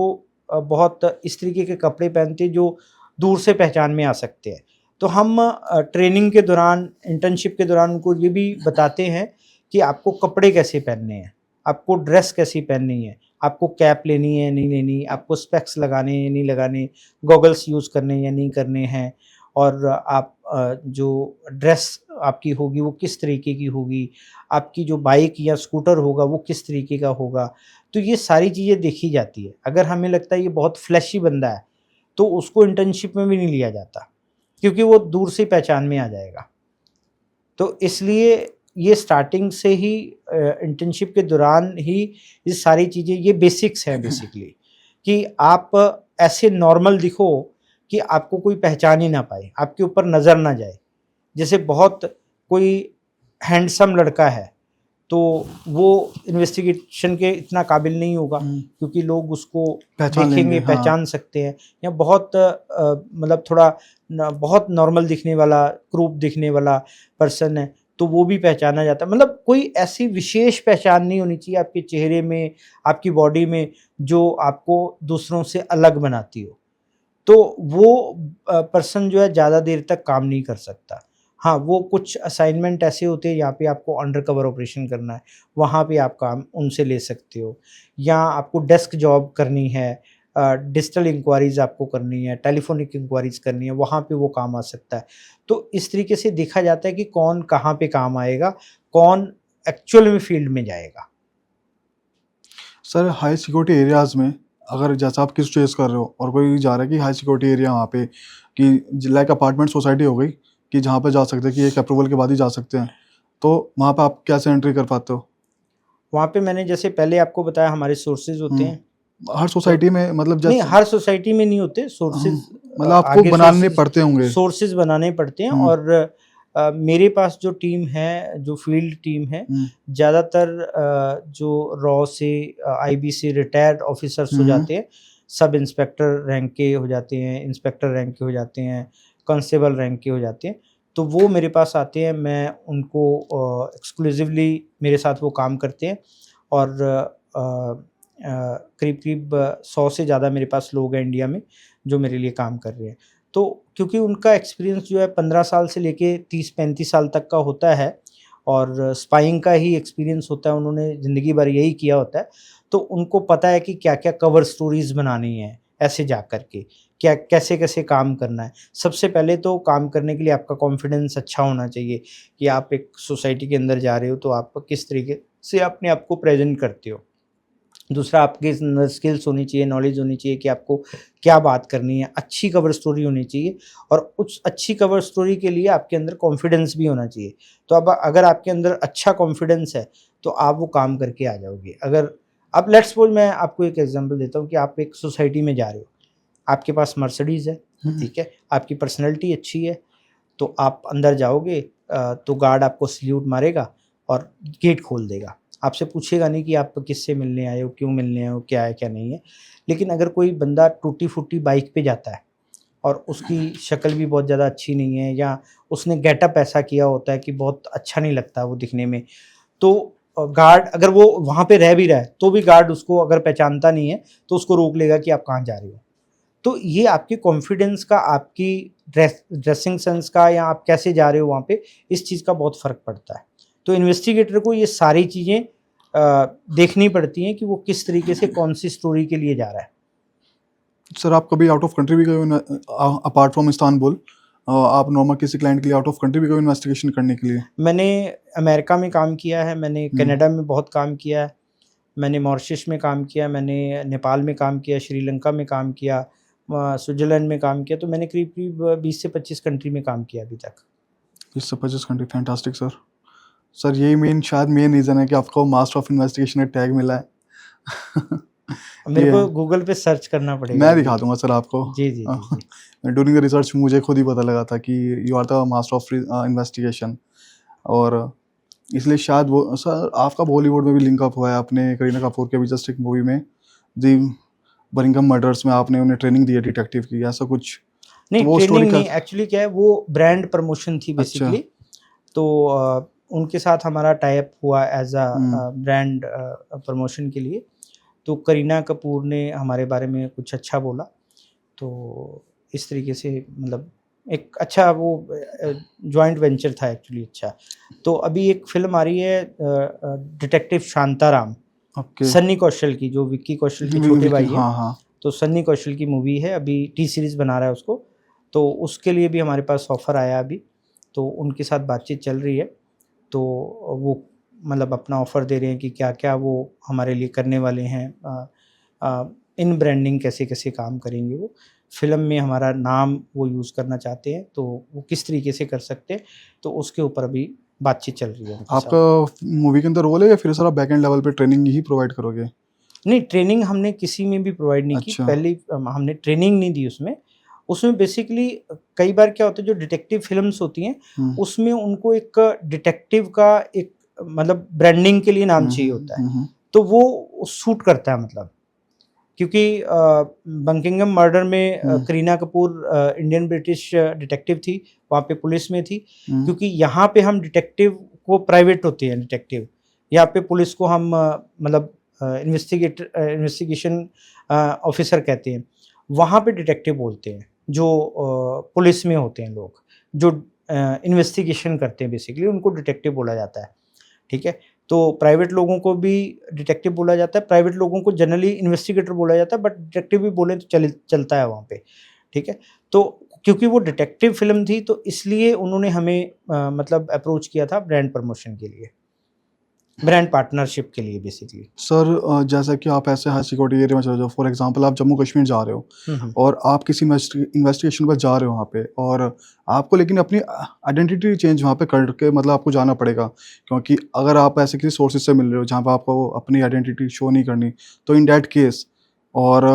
[SPEAKER 2] बहुत इस तरीके के कपड़े पहनते हैं जो दूर से पहचान में आ सकते हैं। तो हम ट्रेनिंग के दौरान, इंटर्नशिप के दौरान उनको ये भी बताते हैं कि आपको कपड़े कैसे पहनने हैं, आपको ड्रेस कैसी पहननी है, आपको कैप लेनी है नहीं लेनी, आपको स्पेक्स लगाने हैं नहीं लगाने, गॉगल्स यूज़ करने या नहीं करने हैं, और आप जो ड्रेस आपकी होगी वो किस तरीके की होगी, आपकी जो बाइक या स्कूटर होगा वो किस तरीके का होगा। तो ये सारी चीज़ें देखी जाती है। अगर हमें लगता है ये बहुत फ्लैशी बंदा है तो उसको इंटर्नशिप में भी नहीं लिया जाता, क्योंकि वो दूर से पहचान में आ जाएगा। तो इसलिए ये स्टार्टिंग से ही इंटर्नशिप के दौरान ही ये सारी चीज़ें, ये बेसिक्स हैं बेसिकली, कि आप ऐसे नॉर्मल दिखो कि आपको कोई पहचान ही ना पाए, आपके ऊपर नज़र ना जाए। जैसे बहुत कोई हैंडसम लड़का है तो वो इन्वेस्टिगेशन के इतना काबिल नहीं होगा, क्योंकि लोग उसको
[SPEAKER 1] पहचान
[SPEAKER 2] देखेंगे,
[SPEAKER 1] लेंगे, हाँ।
[SPEAKER 2] पहचान सकते हैं, या बहुत मतलब थोड़ा बहुत नॉर्मल दिखने वाला, क्रूप दिखने वाला पर्सन है तो वो भी पहचाना जाता है। मतलब कोई ऐसी विशेष पहचान नहीं होनी चाहिए आपके चेहरे में, आपकी बॉडी में, जो आपको दूसरों से अलग बनाती हो। तो वो पर्सन जो है ज़्यादा देर तक काम नहीं कर सकता। हाँ, वो कुछ असाइनमेंट ऐसे होते हैं, यहाँ पे आपको अंडर कवर ऑपरेशन करना है, वहाँ पे आप काम उनसे ले सकते हो, या आपको डेस्क जॉब करनी है, डिजिटल इंक्वायरीज़ आपको करनी है, टेलीफोनिक इंक्वायरीज़ करनी है, वहाँ पे वो काम आ सकता है। तो इस तरीके से देखा जाता है कि कौन कहाँ पे काम आएगा, कौन एक्चुअल में फील्ड में जाएगा।
[SPEAKER 1] सर हाई सिक्योरिटी एरियाज़ में अगर जैसा आप किस चॉइस कर रहे हो और कोई जा रहा है कि हाई सिक्योरिटी एरिया वहाँ पे कि लाइक अपार्टमेंट सोसाइटी हो गई कि जहाँ पे जा सकते हैं कि एक अप्रूवल के बाद ही जा सकते हैं, तो वहाँ पे आप कैसे एंट्री कर पाते हो?
[SPEAKER 2] वहाँ पे मैंने जैसे पहले आपको बताया हमारे सोर्सेज़ होते हैं।
[SPEAKER 1] हर सोसाइटी में मतलब
[SPEAKER 2] नहीं,
[SPEAKER 1] जैसे
[SPEAKER 2] हर सोसाइटी में नहीं होते सोर्सेज़,
[SPEAKER 1] मतलब आपको
[SPEAKER 2] आगे
[SPEAKER 1] बनाने पड़ते होंगे।
[SPEAKER 2] सोर्सेज़ बनाने पड़ते हैं। और मेरे पास जो टीम है, जो फील्ड टीम है, ज़्यादातर जो रॉ से आईबी से रिटायर्ड ऑफिसर्स हो जाते हैं, सब इंस्पेक्टर रैंक के हो जाते हैं, इंस्पेक्टर रैंक के हो जाते हैं, कांस्टेबल रैंक के हो जाते हैं, तो वो मेरे पास आते हैं। मैं उनको एक्सक्लूसिवली मेरे साथ वो काम करते हैं। और करीब-करीब 100 से ज़्यादा मेरे पास लोग हैं इंडिया में जो मेरे लिए काम कर रहे हैं। तो क्योंकि उनका एक्सपीरियंस जो है 15 साल से लेके 30-35 साल तक का होता है, और स्पाइंग का ही एक्सपीरियंस होता है, उन्होंने ज़िंदगी भर यही किया होता है, तो उनको पता है कि क्या-क्या कवर स्टोरीज़ बनानी है ऐसे जा कर के, क्या कैसे-कैसे काम करना है। सबसे पहले तो काम करने के लिए आपका कॉन्फिडेंस अच्छा होना चाहिए कि आप एक सोसाइटी के अंदर जा रहे हो, तो आप किस तरीके से अपने आप को प्रेज़ेंट करते हो। दूसरा, आपके अंदर स्किल्स होनी चाहिए, नॉलेज होनी चाहिए कि आपको क्या बात करनी है, अच्छी कवर स्टोरी होनी चाहिए, और उस अच्छी कवर स्टोरी के लिए आपके अंदर कॉन्फिडेंस भी होना चाहिए। तो अब अगर आपके अंदर अच्छा कॉन्फिडेंस है, तो आप वो काम करके आ जाओगे। अगर अब लेट्स सपोज़ मैं आपको एक एग्ज़ाम्पल देता हूँ कि आप एक सोसाइटी में जा रहे हो, आपके पास मर्सिडीज़ है, ठीक है, आपकी पर्सनैलिटी अच्छी है, तो आप अंदर जाओगे, तो गार्ड आपको सैल्यूट मारेगा और गेट खोल देगा। आपसे पूछेगा नहीं कि आप किससे मिलने आए हो, क्यों मिलने आए हो, क्या है, क्या नहीं है। लेकिन अगर कोई बंदा टूटी-फूटी बाइक पे जाता है और उसकी शक्ल भी बहुत ज़्यादा अच्छी नहीं है, या उसने गेटअप ऐसा किया होता है कि बहुत अच्छा नहीं लगता वो दिखने में, तो गार्ड अगर वो वहाँ पे रह भी रहा है, तो भी गार्ड उसको अगर पहचानता नहीं है, तो उसको रोक लेगा कि आप कहाँ जा रहे हो। तो ये आपके कॉन्फिडेंस का, आपकी ड्रेसिंग सेंस का, या आप कैसे जा रहे हो वहाँ पे, इस चीज़ का बहुत फ़र्क पड़ता है। तो इन्वेस्टिगेटर को ये सारी चीज़ें देखनी पड़ती हैं कि वो किस तरीके से कौन-सी स्टोरी के लिए जा रहा है।
[SPEAKER 1] सर आप कभी आउट ऑफ कंट्री भी गए हो अपार्ट फ्रॉम इस्तांबुल? आप नॉर्मल किसी क्लाइंट के लिए आउट ऑफ कंट्री भी गए हो इन्वेस्टिगेशन करने के लिए?
[SPEAKER 2] मैंने अमेरिका में काम किया है, मैंने कनाडा में बहुत काम किया है, मैंने मॉरिशस में काम किया, मैंने नेपाल में काम किया, श्रीलंका में काम किया, स्विट्ज़रलैंड में काम किया, तो मैंने करीब-करीब 20 से 25 कंट्री में काम किया अभी तक।
[SPEAKER 1] 20 से 25 कंट्री, फैंटास्टिक सर। सर यही शायद मेन रीज़न है कि आपको मास्टर ऑफ इन्वेस्टिगेशन का टैग मिला है।
[SPEAKER 2] मेरे
[SPEAKER 1] ये
[SPEAKER 2] को गूगल पे सर्च करना पड़ेगा
[SPEAKER 1] मैं
[SPEAKER 2] अभी।
[SPEAKER 1] दिखा दूँगा सर आपको।
[SPEAKER 2] जी, जी, जी, जी।
[SPEAKER 1] ड्यूरिंग द रिसर्च मुझे खुद ही पता लगा था कि you are the master of investigation, और इसलिए शायद वो सर आपका बॉलीवुड में भी लिंक अप हुआ है। आपने करीना कपूर के भी जस्ट एक मूवी में दी बरिंघम मर्डर्स में आपने उन्हें ट्रेनिंग दी है डिटेक्टिव की, ऐसा कुछ? तो
[SPEAKER 2] नहीं,
[SPEAKER 1] वो स्टोरी
[SPEAKER 2] ट्रेनिंग
[SPEAKER 1] का
[SPEAKER 2] नहीं, एक्चुअली क्या है, वो ब्रांड प्रमोशन थी
[SPEAKER 1] अच्छा।
[SPEAKER 2] बेसिकली। तो उनके साथ हमारा टाई अप हुआ एज़ ब्रांड प्रमोशन के लिए। तो करीना कपूर ने हमारे बारे में कुछ अच्छा बोला, तो इस तरीके से मतलब एक अच्छा वो जॉइंट वेंचर था एक्चुअली अच्छा। तो अभी एक फ़िल्म आ रही है डिटेक्टिव शांताराम,
[SPEAKER 1] ओके।
[SPEAKER 2] सन्नी कौशल की, जो विक्की कौशल के
[SPEAKER 1] वि
[SPEAKER 2] छोटे
[SPEAKER 1] विकी
[SPEAKER 2] भाई हैं।
[SPEAKER 1] हाँ, हाँ।
[SPEAKER 2] तो सन्नी कौशल की मूवी है, अभी टी सीरीज़ बना रहा है उसको, तो उसके लिए भी हमारे पास ऑफ़र आया अभी, तो उनके साथ बातचीत चल रही है। तो वो मतलब अपना ऑफ़र दे रहे हैं कि क्या-क्या वो हमारे लिए करने वाले हैं, इन ब्रांडिंग कैसे-कैसे काम करेंगे वो। फ़िल्म में हमारा नाम वो यूज़ करना चाहते हैं, तो वो किस तरीके से कर सकते हैं, तो उसके ऊपर अभी बातचीत चल रही है उनके
[SPEAKER 1] आपका
[SPEAKER 2] साथ।
[SPEAKER 1] मूवी के अंदर रोल है या फिर सर आप बैक एंड लेवल पे ट्रेनिंग ही प्रोवाइड करोगे?
[SPEAKER 2] नहीं, ट्रेनिंग हमने किसी में भी प्रोवाइड नहीं की।
[SPEAKER 1] अच्छा।
[SPEAKER 2] पहले हमने ट्रेनिंग नहीं दी उसमें। उसमें बेसिकली कई बार क्या होता है, जो डिटेक्टिव फ़िल्म्स होती हैं,
[SPEAKER 1] हुँ।
[SPEAKER 2] उसमें उनको एक डिटेक्टिव का एक मतलब ब्रांडिंग के लिए नाम चाहिए होता है, तो वो सूट करता है मतलब। क्योंकि बंकिंगम मर्डर में Kareena Kapoor Indian British detective थी, वहाँ पे पुलिस में थी। क्योंकि यहाँ पे हम डिटेक्टिव को प्राइवेट होते हैं डिटेक्टिव, यहाँ पे पुलिस को हम मतलब इन्वेस्टिगेशन ऑफिसर कहते हैं, वहाँ पे डिटेक्टिव बोलते हैं जो पुलिस में होते हैं लोग, जो इन्वेस्टिगेशन करते हैं, बेसिकली उनको डिटेक्टिव बोला जाता है। ठीक है, तो प्राइवेट लोगों को भी डिटेक्टिव बोला जाता है, प्राइवेट लोगों को जनरली इन्वेस्टिगेटर बोला जाता है, बट डिटेक्टिव भी बोले तो चलता है वहाँ पे। ठीक है, तो क्योंकि वो डिटेक्टिव फिल्म थी तो इसलिए उन्होंने हमें मतलब अप्रोच किया था ब्रांड प्रमोशन के लिए, ब्रांड पार्टनरशिप के लिए बेसिकली।
[SPEAKER 1] सर जैसा कि आप ऐसे हाई सिक्योरिटी एरिया में चले जाओ, फॉर एग्जांपल आप जम्मू कश्मीर जा रहे हो और आप किसी इन्वेस्टिगेशन पर जा रहे हो वहाँ पे, और आपको लेकिन अपनी आइडेंटिटी चेंज वहाँ पे करके मतलब आपको जाना पड़ेगा, क्योंकि अगर आप ऐसे किसी सोर्सेज से मिल रहे हो जहाँ पे आपको अपनी आइडेंटिटी शो नहीं करनी, तो इन डैट केस और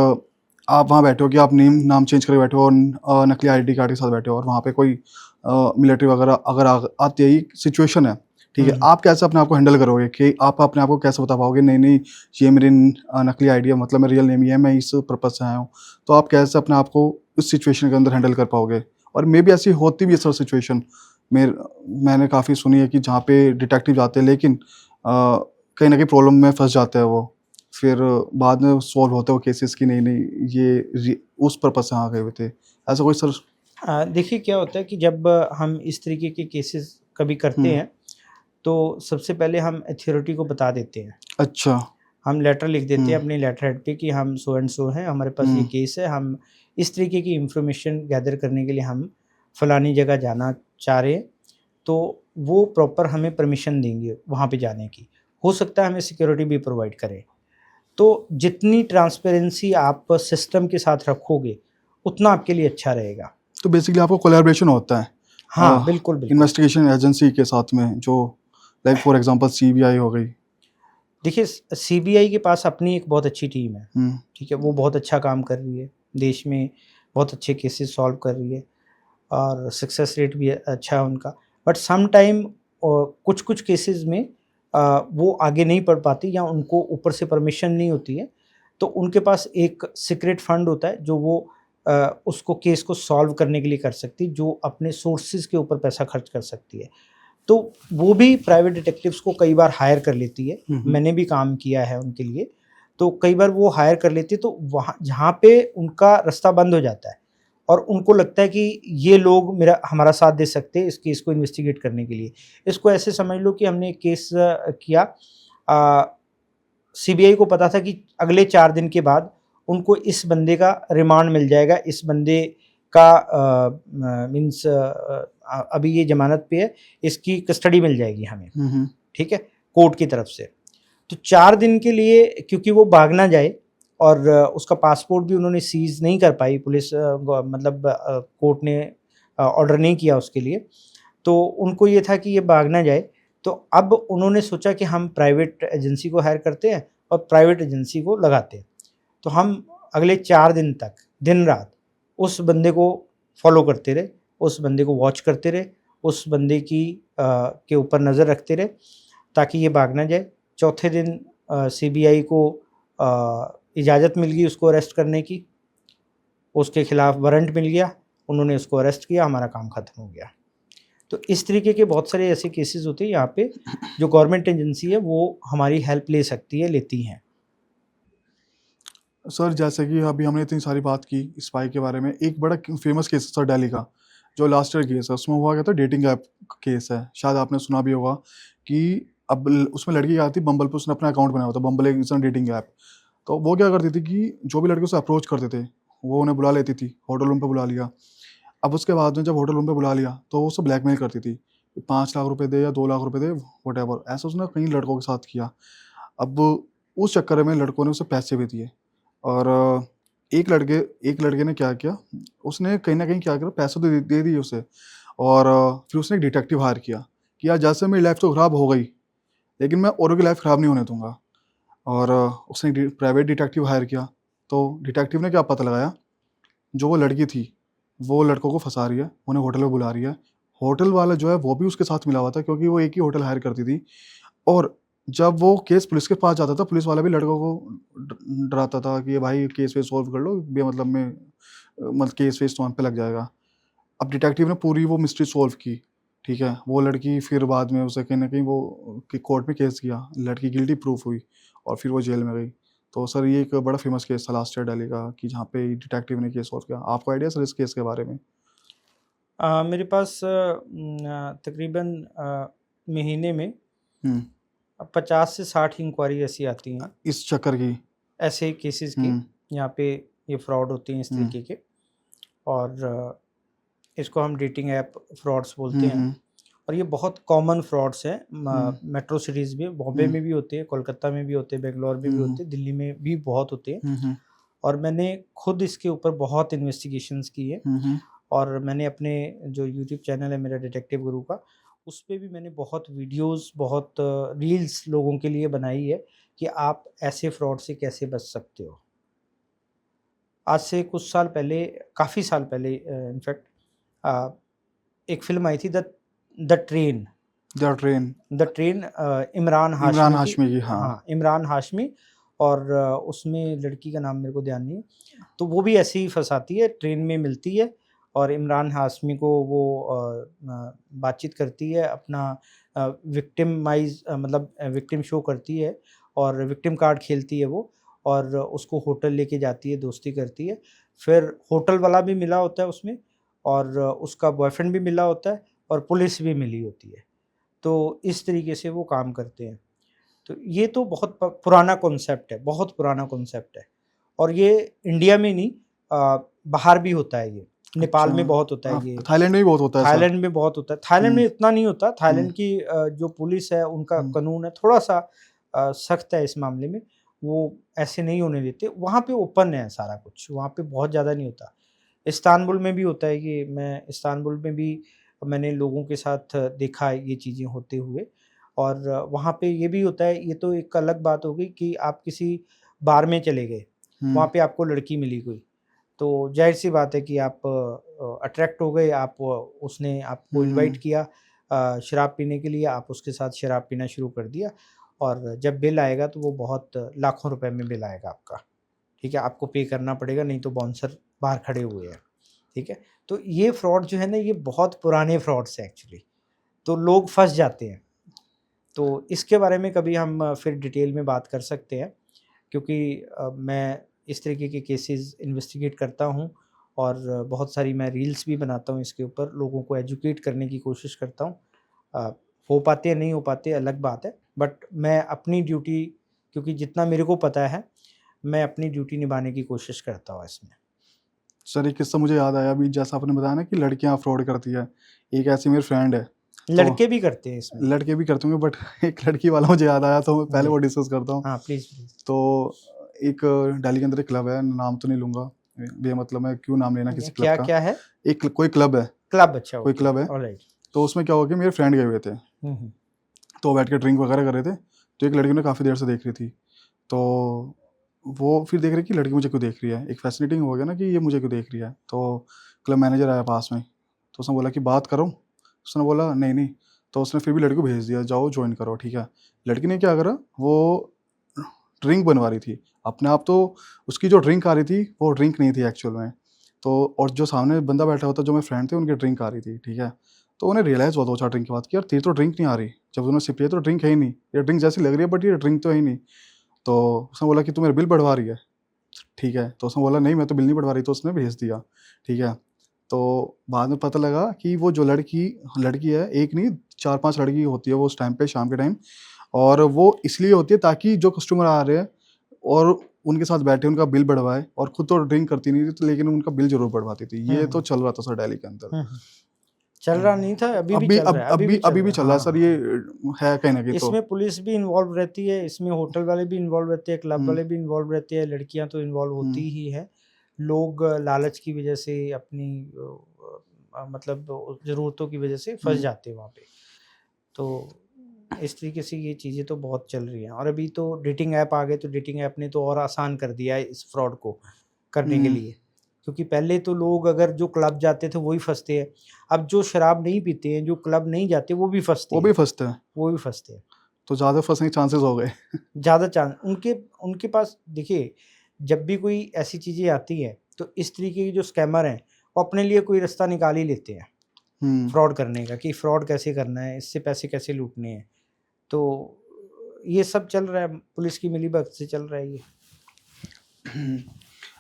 [SPEAKER 1] आप वहाँ बैठे हो कि आप नाम चेंज करके बैठे हो और नकली आईडी कार्ड के साथ बैठे हो, और वहाँ पे कोई मिलिट्री वगैरह अगर आती है सिचुएशन है, ठीक है, आप कैसे अपने आप को हैंडल करोगे कि आप अपने आप को कैसे बता पाओगे नहीं नहीं ये मेरी नकली आईडी है, मतलब मेरा रियल नेम ही है, मैं इस पर्पज से आया हूँ, तो आप कैसे अपने आप को इस सिचुएशन के अंदर हैंडल कर पाओगे? और मे भी ऐसी होती भी है सर सिचुएशन, मैंने काफ़ी सुनी है कि जहाँ पे डिटेक्टिव जाते हैं लेकिन कहीं ना कहीं प्रॉब्लम में फंस जाते हैं वो, फिर बाद में सॉल्व होते हो केसेस की नहीं नहीं ये उस पर्पज से आ गए हुए थे, ऐसा कोई सर?
[SPEAKER 2] देखिए क्या होता है कि जब हम इस तरीके के केसेस कभी करते हैं तो सबसे पहले हम अथॉरिटी को बता देते हैं।
[SPEAKER 1] अच्छा।
[SPEAKER 2] हम लेटर लिख देते हैं अपनी लेटर हेड पे कि हम सो एंड सो हैं, हमारे पास ये केस है, हम इस तरीके की इंफॉर्मेशन गैदर करने के लिए हम फलानी जगह जाना चाह रहे हैं, तो वो प्रॉपर हमें परमिशन देंगे वहाँ पे जाने की। हो सकता है हमें सिक्योरिटी भी प्रोवाइड करें। तो जितनी ट्रांसपेरेंसी आप सिस्टम के साथ रखोगे उतना आपके लिए अच्छा रहेगा।
[SPEAKER 1] तो बेसिकली आपको कोलैबोरेशन होता है
[SPEAKER 2] हाँ, बिल्कुल, बिल्कुल।
[SPEAKER 1] इन्वेस्टिगेशन एजेंसी के साथ में, जो लाइक फॉर एग्जांपल सीबीआई हो गई।
[SPEAKER 2] देखिए सीबीआई के पास अपनी एक बहुत अच्छी टीम है, ठीक है, वो बहुत अच्छा काम कर रही है, देश में बहुत अच्छे केसेस सॉल्व कर रही है और सक्सेस रेट भी अच्छा है उनका। बट सम टाइम कुछ केसेस में वो आगे नहीं बढ़ पाती या उनको ऊपर से परमिशन नहीं होती है, तो उनके पास एक सीक्रेट फंड होता है जो वो उसको केस को सॉल्व करने के लिए कर सकती है, जो अपने सोर्सेज के ऊपर पैसा खर्च कर सकती है। तो वो भी प्राइवेट डिटेक्टिव्स को कई बार हायर कर लेती है, मैंने भी काम किया है उनके लिए। तो कई बार वो हायर कर लेती है, तो वहाँ जहाँ पे उनका रास्ता बंद हो जाता है और उनको लगता है कि ये लोग हमारा साथ दे सकते हैं इस केस को इन्वेस्टिगेट करने के लिए। इसको ऐसे समझ लो कि हमने एक केस किया, सीबीआई को पता था कि अगले 4 दिन के बाद उनको इस बंदे का रिमांड मिल जाएगा, इस बंदे का मीन्स अभी ये ज़मानत पे है, इसकी कस्टडी मिल जाएगी हमें, ठीक है, कोर्ट की तरफ से। तो 4 दिन के लिए क्योंकि वो भाग ना जाए और उसका पासपोर्ट भी उन्होंने सीज़ नहीं कर पाई पुलिस, मतलब कोर्ट ने ऑर्डर नहीं किया उसके लिए, तो उनको ये था कि ये भाग ना जाए। तो अब उन्होंने सोचा कि हम प्राइवेट एजेंसी को हायर करते हैं और प्राइवेट एजेंसी को लगाते हैं। तो हम अगले 4 दिन तक दिन रात उस बंदे को फॉलो करते रहे, उस बंदे को वॉच करते रहे, उस बंदे की के ऊपर नज़र रखते रहे ताकि ये भाग ना जाए। चौथे दिन सीबीआई को इजाज़त मिल गई उसको अरेस्ट करने की, उसके खिलाफ वारंट मिल गया, उन्होंने उसको अरेस्ट किया, हमारा काम ख़त्म हो गया। तो इस तरीके के बहुत सारे ऐसे केसेस होते हैं यहाँ पे, जो गवर्नमेंट एजेंसी है वो हमारी हेल्प ले सकती है, लेती हैं।
[SPEAKER 1] सर जैसे कि अभी हमने इतनी सारी बात की स्पाई के बारे में, एक बड़ा फेमस केस है सर दिल्ली का, जो लास्ट ईयर केस है, उसमें हुआ क्या था, डेटिंग ऐप केस है, शायद आपने सुना भी होगा कि अब उसमें लड़की क्या थी, बम्बल पे उसने अपना अकाउंट बनाया था, बम्बल एक डेटिंग ऐप। तो वो क्या करती थी कि जो भी लड़के उसे अप्रोच करते थे वो उन्हें बुला लेती थी, होटल रूम पे बुला लिया। अब उसके बाद में जब होटल रूम पे बुला लिया तो वो उसे ब्लैकमेल करती थी, 5 लाख रुपए दे या 2 लाख रुपए दे, वट ऐसा उसने कई लड़कों के साथ किया। अब उस चक्कर में लड़कों ने उसे पैसे भी दिए, और एक लड़के ने क्या किया, उसने कहीं ना कहीं क्या किया, पैसे तो दे दिए उसे, और फिर उसने एक डिटेक्टिव हायर किया कि यार जैसे मेरी लाइफ तो ख़राब हो गई लेकिन मैं औरों की लाइफ ख़राब नहीं होने दूंगा। और उसने प्राइवेट डिटेक्टिव हायर किया। तो डिटेक्टिव ने क्या पता लगाया, जो वो लड़की थी वो लड़कों को फंसा रही है, उन्हें होटल में बुला रही है, होटल वाला जो है वो भी उसके साथ मिला हुआ था क्योंकि वो एक ही होटल हायर करती थी। और जब वो केस पुलिस के पास जाता था, पुलिस वाला भी लड़कों को डराता था कि ये भाई केस वेस सॉल्व कर लो, बेमतलब में मतलब केस वेस तुम पे लग जाएगा। अब डिटेक्टिव ने पूरी वो मिस्ट्री सॉल्व की, ठीक है। वो लड़की फिर बाद में उसे कहीं ना कहीं वो कोर्ट में केस किया, लड़की गिल्टी प्रूफ हुई और फिर वो जेल में गई। तो सर ये एक बड़ा फेमस केस था लास्ट ईयर दिल्ली का, कि जहाँ पे डिटेक्टिव ने केस सॉल्व किया। आपको आइडिया सर इस केस के बारे में?
[SPEAKER 2] मेरे पास तकरीबन महीने में
[SPEAKER 1] हम्म
[SPEAKER 2] 50 से 60 इंक्वायरी ऐसी आती हैं
[SPEAKER 1] इस चक्कर की।
[SPEAKER 2] ऐसे केसेस की, यहाँ पे ये फ्रॉड होते हैं इस तरीके के। और इसको हम डेटिंग ऐप फ्रॉड्स बोलते हैं। और ये बहुत कॉमन फ्रॉड्स हैं। मेट्रो सिटीज़ में, बॉम्बे में भी होते हैं, कोलकाता में भी होते हैं, बेंगलोर में भी होते हैं, दिल्ली में भी बहुत होते हैं। और मैंने खुद इसके ऊपर बहुत इन्वेस्टिगेशंस की है। और मैंने अपने जो यूट्यूब चैनल है मेरा डिटेक्टिव गुरु का, उस पे भी मैंने बहुत वीडियोस, बहुत रील्स लोगों के लिए बनाई है कि आप ऐसे फ्रॉड से कैसे बच सकते हो। आज से कुछ साल पहले, काफ़ी साल पहले इनफैक्ट, एक फ़िल्म आई थी the train.
[SPEAKER 1] The train
[SPEAKER 2] Imran
[SPEAKER 1] Imran
[SPEAKER 2] Hashmi
[SPEAKER 1] Hashmi की,
[SPEAKER 2] की।
[SPEAKER 1] हाँ।
[SPEAKER 2] हाँ, इमरान हाशमी। और उसमें लड़की का नाम मेरे को ध्यान नहीं है। तो वो भी ऐसे ही फँसाती है, ट्रेन में मिलती है और इमरान हाशमी को वो बातचीत करती है, अपना विक्टिमाइज़ मतलब विक्टिम शो करती है और विक्टिम कार्ड खेलती है वो, और उसको होटल लेके जाती है, दोस्ती करती है। फिर होटल वाला भी मिला होता है उसमें, और उसका बॉयफ्रेंड भी मिला होता है, और पुलिस भी मिली होती है। तो इस तरीके से वो काम करते हैं। तो ये तो बहुत पुराना कॉन्सेप्ट है, बहुत पुराना कॉन्सेप्ट है। और ये इंडिया में नहीं, बाहर भी होता है ये। नेपाल में बहुत होता है ये।
[SPEAKER 1] थाईलैंड में भी बहुत होता है ऐसा।
[SPEAKER 2] थाईलैंड में बहुत होता है। थाईलैंड में इतना नहीं होता। थाईलैंड की जो पुलिस है, उनका कानून है थोड़ा सा सख्त है इस मामले में, वो ऐसे नहीं होने देते। वहाँ पे ओपन है सारा कुछ, वहाँ पे बहुत ज़्यादा नहीं होता। इस्तांबुल में भी होता है कि मैं इस्तांबुल में भी मैंने लोगों के साथ देखा है ये चीज़ें होते हुए। और वहाँ पे ये भी होता है, ये तो एक अलग बात हो गई कि आप किसी बार में चले गए, वहाँ पे आपको लड़की मिली कोई, तो ज़ाहिर-सी बात है कि आप अट्रैक्ट हो गए, आप उसने आपको इनवाइट किया शराब पीने के लिए, आप उसके साथ शराब पीना शुरू कर दिया, और जब बिल आएगा तो वो बहुत लाखों रुपए में बिल आएगा आपका, ठीक है? आपको पे करना पड़ेगा, नहीं तो बाउंसर बाहर खड़े हुए हैं, ठीक है? तो ये फ्रॉड जो है ना, ये बहुत पुराने फ्रॉड्स हैं एक्चुअली, तो लोग फँस जाते हैं। तो इसके बारे में कभी हम फिर डिटेल में बात कर सकते हैं, क्योंकि मैं इस तरीके के केसेस इन्वेस्टिगेट करता हूँ, और बहुत सारी मैं रील्स भी बनाता हूँ इसके ऊपर, लोगों को एजुकेट करने की कोशिश करता हूँ। हो पाते या नहीं हो पाते अलग बात है, बट मैं अपनी ड्यूटी, क्योंकि जितना मेरे को पता है, मैं अपनी ड्यूटी निभाने की कोशिश करता हूँ इसमें।
[SPEAKER 1] सर एक किस्सा मुझे याद आया अभी, जैसा आपने बताया ना कि लड़कियां फ्रॉड करती है। एक ऐसी मेरी फ्रेंड है,
[SPEAKER 2] लड़के भी करते हैं इसमें।
[SPEAKER 1] लड़के भी करते होंगे, बट एक लड़की वाला मुझे याद आया, तो मैं पहले वो डिस्कस करता हूँ।
[SPEAKER 2] हाँ, प्लीज़ प्लीज़।
[SPEAKER 1] तो एक दिल्ली के अंदर एक क्लब है, नाम तो नहीं लूंगा, बेमतलब मैं क्यों नाम लेना किसी क्लब
[SPEAKER 2] क्या
[SPEAKER 1] का।
[SPEAKER 2] क्या है?
[SPEAKER 1] एक कोई क्लब है,
[SPEAKER 2] क्लब? अच्छा,
[SPEAKER 1] कोई
[SPEAKER 2] ओके,
[SPEAKER 1] क्लब है।
[SPEAKER 2] ऑलराइट।
[SPEAKER 1] तो उसमें क्या हुआ कि मेरे फ्रेंड गए हुए थे,
[SPEAKER 2] हुँ।
[SPEAKER 1] तो बैठ के ड्रिंक वगैरह कर रहे थे। तो एक लड़की ने काफ़ी देर से देख रही थी, तो वो फिर देख रही कि लड़की मुझे क्यों देख रही है। एक फैसिनेटिंग हो गया ना कि ये मुझे क्यों देख रही है। तो क्लब मैनेजर आया पास में, तो उसने बोला कि बात करो। उसने बोला नहीं नहीं। तो उसने फिर भी लड़की को भेज दिया, जाओ ज्वाइन करो, ठीक है। लड़की ने क्या करा, वो ड्रिंक बनवा रही थी अपने आप। तो उसकी जो ड्रिंक आ रही थी वो ड्रिंक नहीं थी एक्चुअल में। तो और जो सामने बंदा बैठा होता, जो मेरे फ्रेंड थे, उनकी ड्रिंक आ रही थी, ठीक है। तो उन्हें रियलाइज़ हुआ 2-4 ड्रिंक के बाद कि यार तेरी तो ड्रिंक नहीं आ रही। जब उन्होंने सिप लिया तो ड्रिंक है ही नहीं, ये ड्रिंक जैसी लग रही है बट ये ड्रिंक तो है ही नहीं। तो उसने बोला कि तू मेरा बिल बढ़वा रही है, ठीक है। तो उसने बोला नहीं मैं तो बिल नहीं बढ़वा रही, तो उसने भेज दिया, ठीक है। तो बाद में पता लगा कि वो जो लड़की है, एक नहीं 4-5 लड़की होती है वो उस टाइम पे, शाम के टाइम। और वो इसलिए होती है ताकि जो कस्टमर आ रहे हैं और उनके साथ बैठे उनका बिल बढ़वाए, और खुद तो ड्रिंक करती नहीं थी, तो लेकिन उनका बिल ज़रूर बढ़वाती थी। ये तो चल रहा था सर दिल्ली के अंदर।
[SPEAKER 2] चल रहा नहीं था, अभी भी चल रहा है,
[SPEAKER 1] अभी भी चल रहा है सर, ये है कहीं ना कहीं। तो
[SPEAKER 2] इसमें पुलिस भी इन्वॉल्व रहती है, इसमें होटल वाले भी इन्वॉल्व रहते हैं, क्लब वाले भी इन्वॉल्व रहते हैं, लड़कियां तो इन्वॉल्व होती ही है। लोग लालच की वजह से, अपनी मतलब ज़रूरतों की वजह से फंस जाते हैं वहाँ पे। तो इस तरीके से ये चीज़ें तो बहुत चल रही हैं। और अभी तो डेटिंग ऐप आ गए, तो डेटिंग ऐप ने तो और आसान कर दिया है इस फ्रॉड को करने के लिए, क्योंकि पहले तो लोग अगर जो क्लब जाते थे वही फंसते हैं। अब जो शराब नहीं पीते हैं, जो क्लब नहीं जाते, वो भी फंसते हैं।
[SPEAKER 1] वो भी फंसते हैं। तो ज़्यादा फंसने के चांसेस हो गए।
[SPEAKER 2] ज़्यादा चांस उनके उनके पास देखिए, जब भी कोई ऐसी चीज़ें आती हैं, तो इस तरीके के जो स्कैमर हैं, वो अपने लिए कोई रास्ता निकाल ही लेते हैं
[SPEAKER 1] हुँ।
[SPEAKER 2] फ्रॉड करने का, कि फ्रॉड कैसे करना है, इससे पैसे कैसे लूटने हैं। तो ये सब चल रहा है, पुलिस की मिलीभगत से चल रहा है ये।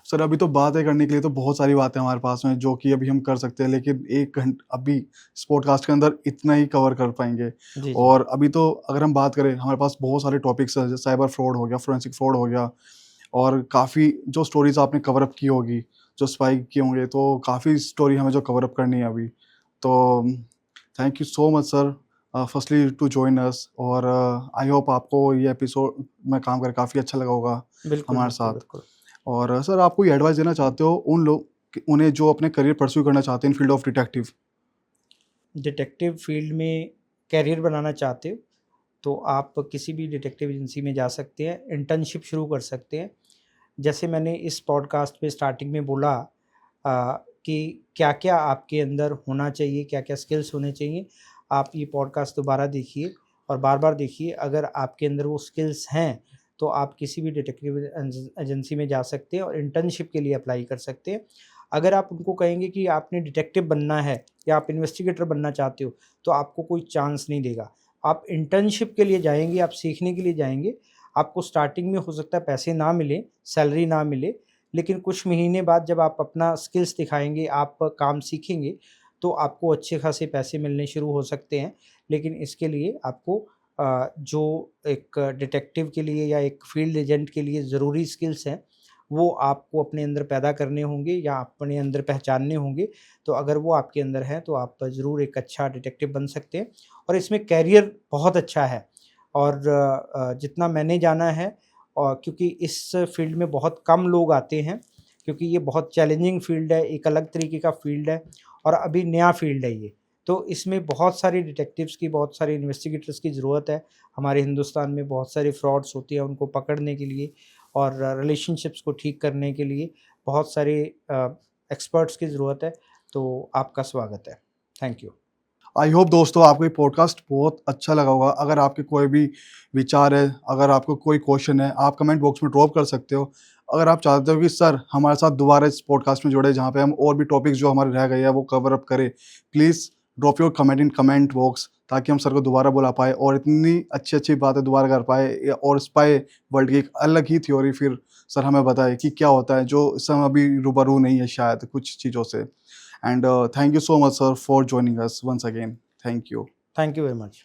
[SPEAKER 1] सर अभी तो बातें करने के लिए तो बहुत सारी बातें हमारे पास में जो कि अभी हम कर सकते हैं, लेकिन 1 अभी इस पॉडकास्ट के अंदर इतना ही कवर कर पाएँगे।
[SPEAKER 2] जी, जी।
[SPEAKER 1] और अभी तो अगर हम बात करें, हमारे पास बहुत सारे टॉपिक्स हैं, जैसे साइबर फ्रॉड हो गया, फोरेंसिक फ्रॉड हो गया, और काफ़ी जो स्टोरीज़ आपने कवर अप की होगी, जो स्पाई किए होंगे, तो काफ़ी स्टोरी हमें जो कवर अप करनी है अभी। तो thank you so much sir, firstly to join us, और आई होप आपको ये एपिसोड में काम करके काफ़ी अच्छा लगा होगा
[SPEAKER 2] बिल्कुल,
[SPEAKER 1] हमारे
[SPEAKER 2] बिल्कुल,
[SPEAKER 1] साथ।
[SPEAKER 2] बिल्कुल।
[SPEAKER 1] और सर आप कोई एडवाइस देना चाहते हो उन्हें जो अपने करियर परस्यू करना चाहते हैं in field of detective?
[SPEAKER 2] Detective field में करियर बनाना चाहते हो, तो आप किसी भी डिटेक्टिव एजेंसी में जा सकते हैं, इंटर्नशिप शुरू कर सकते हैं। जैसे मैंने इस पॉडकास्ट में स्टार्टिंग में बोला कि क्या-क्या आपके अंदर होना चाहिए, क्या-क्या स्किल्स होने चाहिए। आप ये पॉडकास्ट दोबारा देखिए और बार-बार देखिए, अगर आपके अंदर वो स्किल्स हैं, तो आप किसी भी डिटेक्टिव एजेंसी में जा सकते हैं और इंटर्नशिप के लिए अप्लाई कर सकते हैं। अगर आप उनको कहेंगे कि आपने डिटेक्टिव बनना है या आप इन्वेस्टिगेटर बनना चाहते हो, तो आपको कोई चांस नहीं देगा। आप इंटर्नशिप के लिए जाएँगे, आप सीखने के लिए जाएँगे, आपको स्टार्टिंग में हो सकता है पैसे ना मिलें, सैलरी ना मिले, लेकिन कुछ महीने बाद जब आप अपना स्किल्स दिखाएँगे, आप काम सीखेंगे, तो आपको अच्छे खासे पैसे मिलने शुरू हो सकते हैं। लेकिन इसके लिए आपको जो एक डिटेक्टिव के लिए या एक फील्ड एजेंट के लिए ज़रूरी स्किल्स हैं, वो आपको अपने अंदर पैदा करने होंगे या अपने अंदर पहचानने होंगे। तो अगर वो आपके अंदर हैं, तो आप ज़रूर एक अच्छा डिटेक्टिव बन सकते हैं और इसमें करियर बहुत अच्छा है। और जितना मैंने जाना है, और क्योंकि इस फील्ड में बहुत कम लोग आते हैं, क्योंकि ये बहुत चैलेंजिंग फील्ड है, एक अलग तरीके का फील्ड है और अभी नया फील्ड है ये। तो इसमें बहुत सारे डिटेक्टिव्स की, बहुत सारे इन्वेस्टिगेटर्स की ज़रूरत है। हमारे हिंदुस्तान में बहुत सारे फ्रॉड्स होती हैं, उनको पकड़ने के लिए और रिलेशनशिप्स को ठीक करने के लिए बहुत सारे एक्सपर्ट्स की ज़रूरत है। तो आपका स्वागत है। Thank you.
[SPEAKER 1] आई होप दोस्तों आपको ये पॉडकास्ट बहुत अच्छा लगा होगा। अगर आपके कोई भी विचार है, अगर आपको कोई क्वेश्चन है, आप कमेंट बॉक्स में ड्रॉप कर सकते हो। अगर आप चाहते हो कि सर हमारे साथ दोबारा इस पॉडकास्ट में जुड़े, जहाँ पे हम और भी टॉपिक्स जो हमारे रह गए हैं वो कवर अप करें, please drop your comment in comment box, ताकि हम सर को दोबारा बुला पाए और इतनी अच्छी-अच्छी बातें दोबारा कर पाए, और स्पाई वर्ल्ड की एक अलग ही थ्योरी फिर सर हमें बताए कि क्या होता है, जो इस समय अभी रूबरू नहीं है शायद कुछ चीज़ों से। And thank you so much, sir, for joining us once again. Thank you.
[SPEAKER 2] Thank you very much.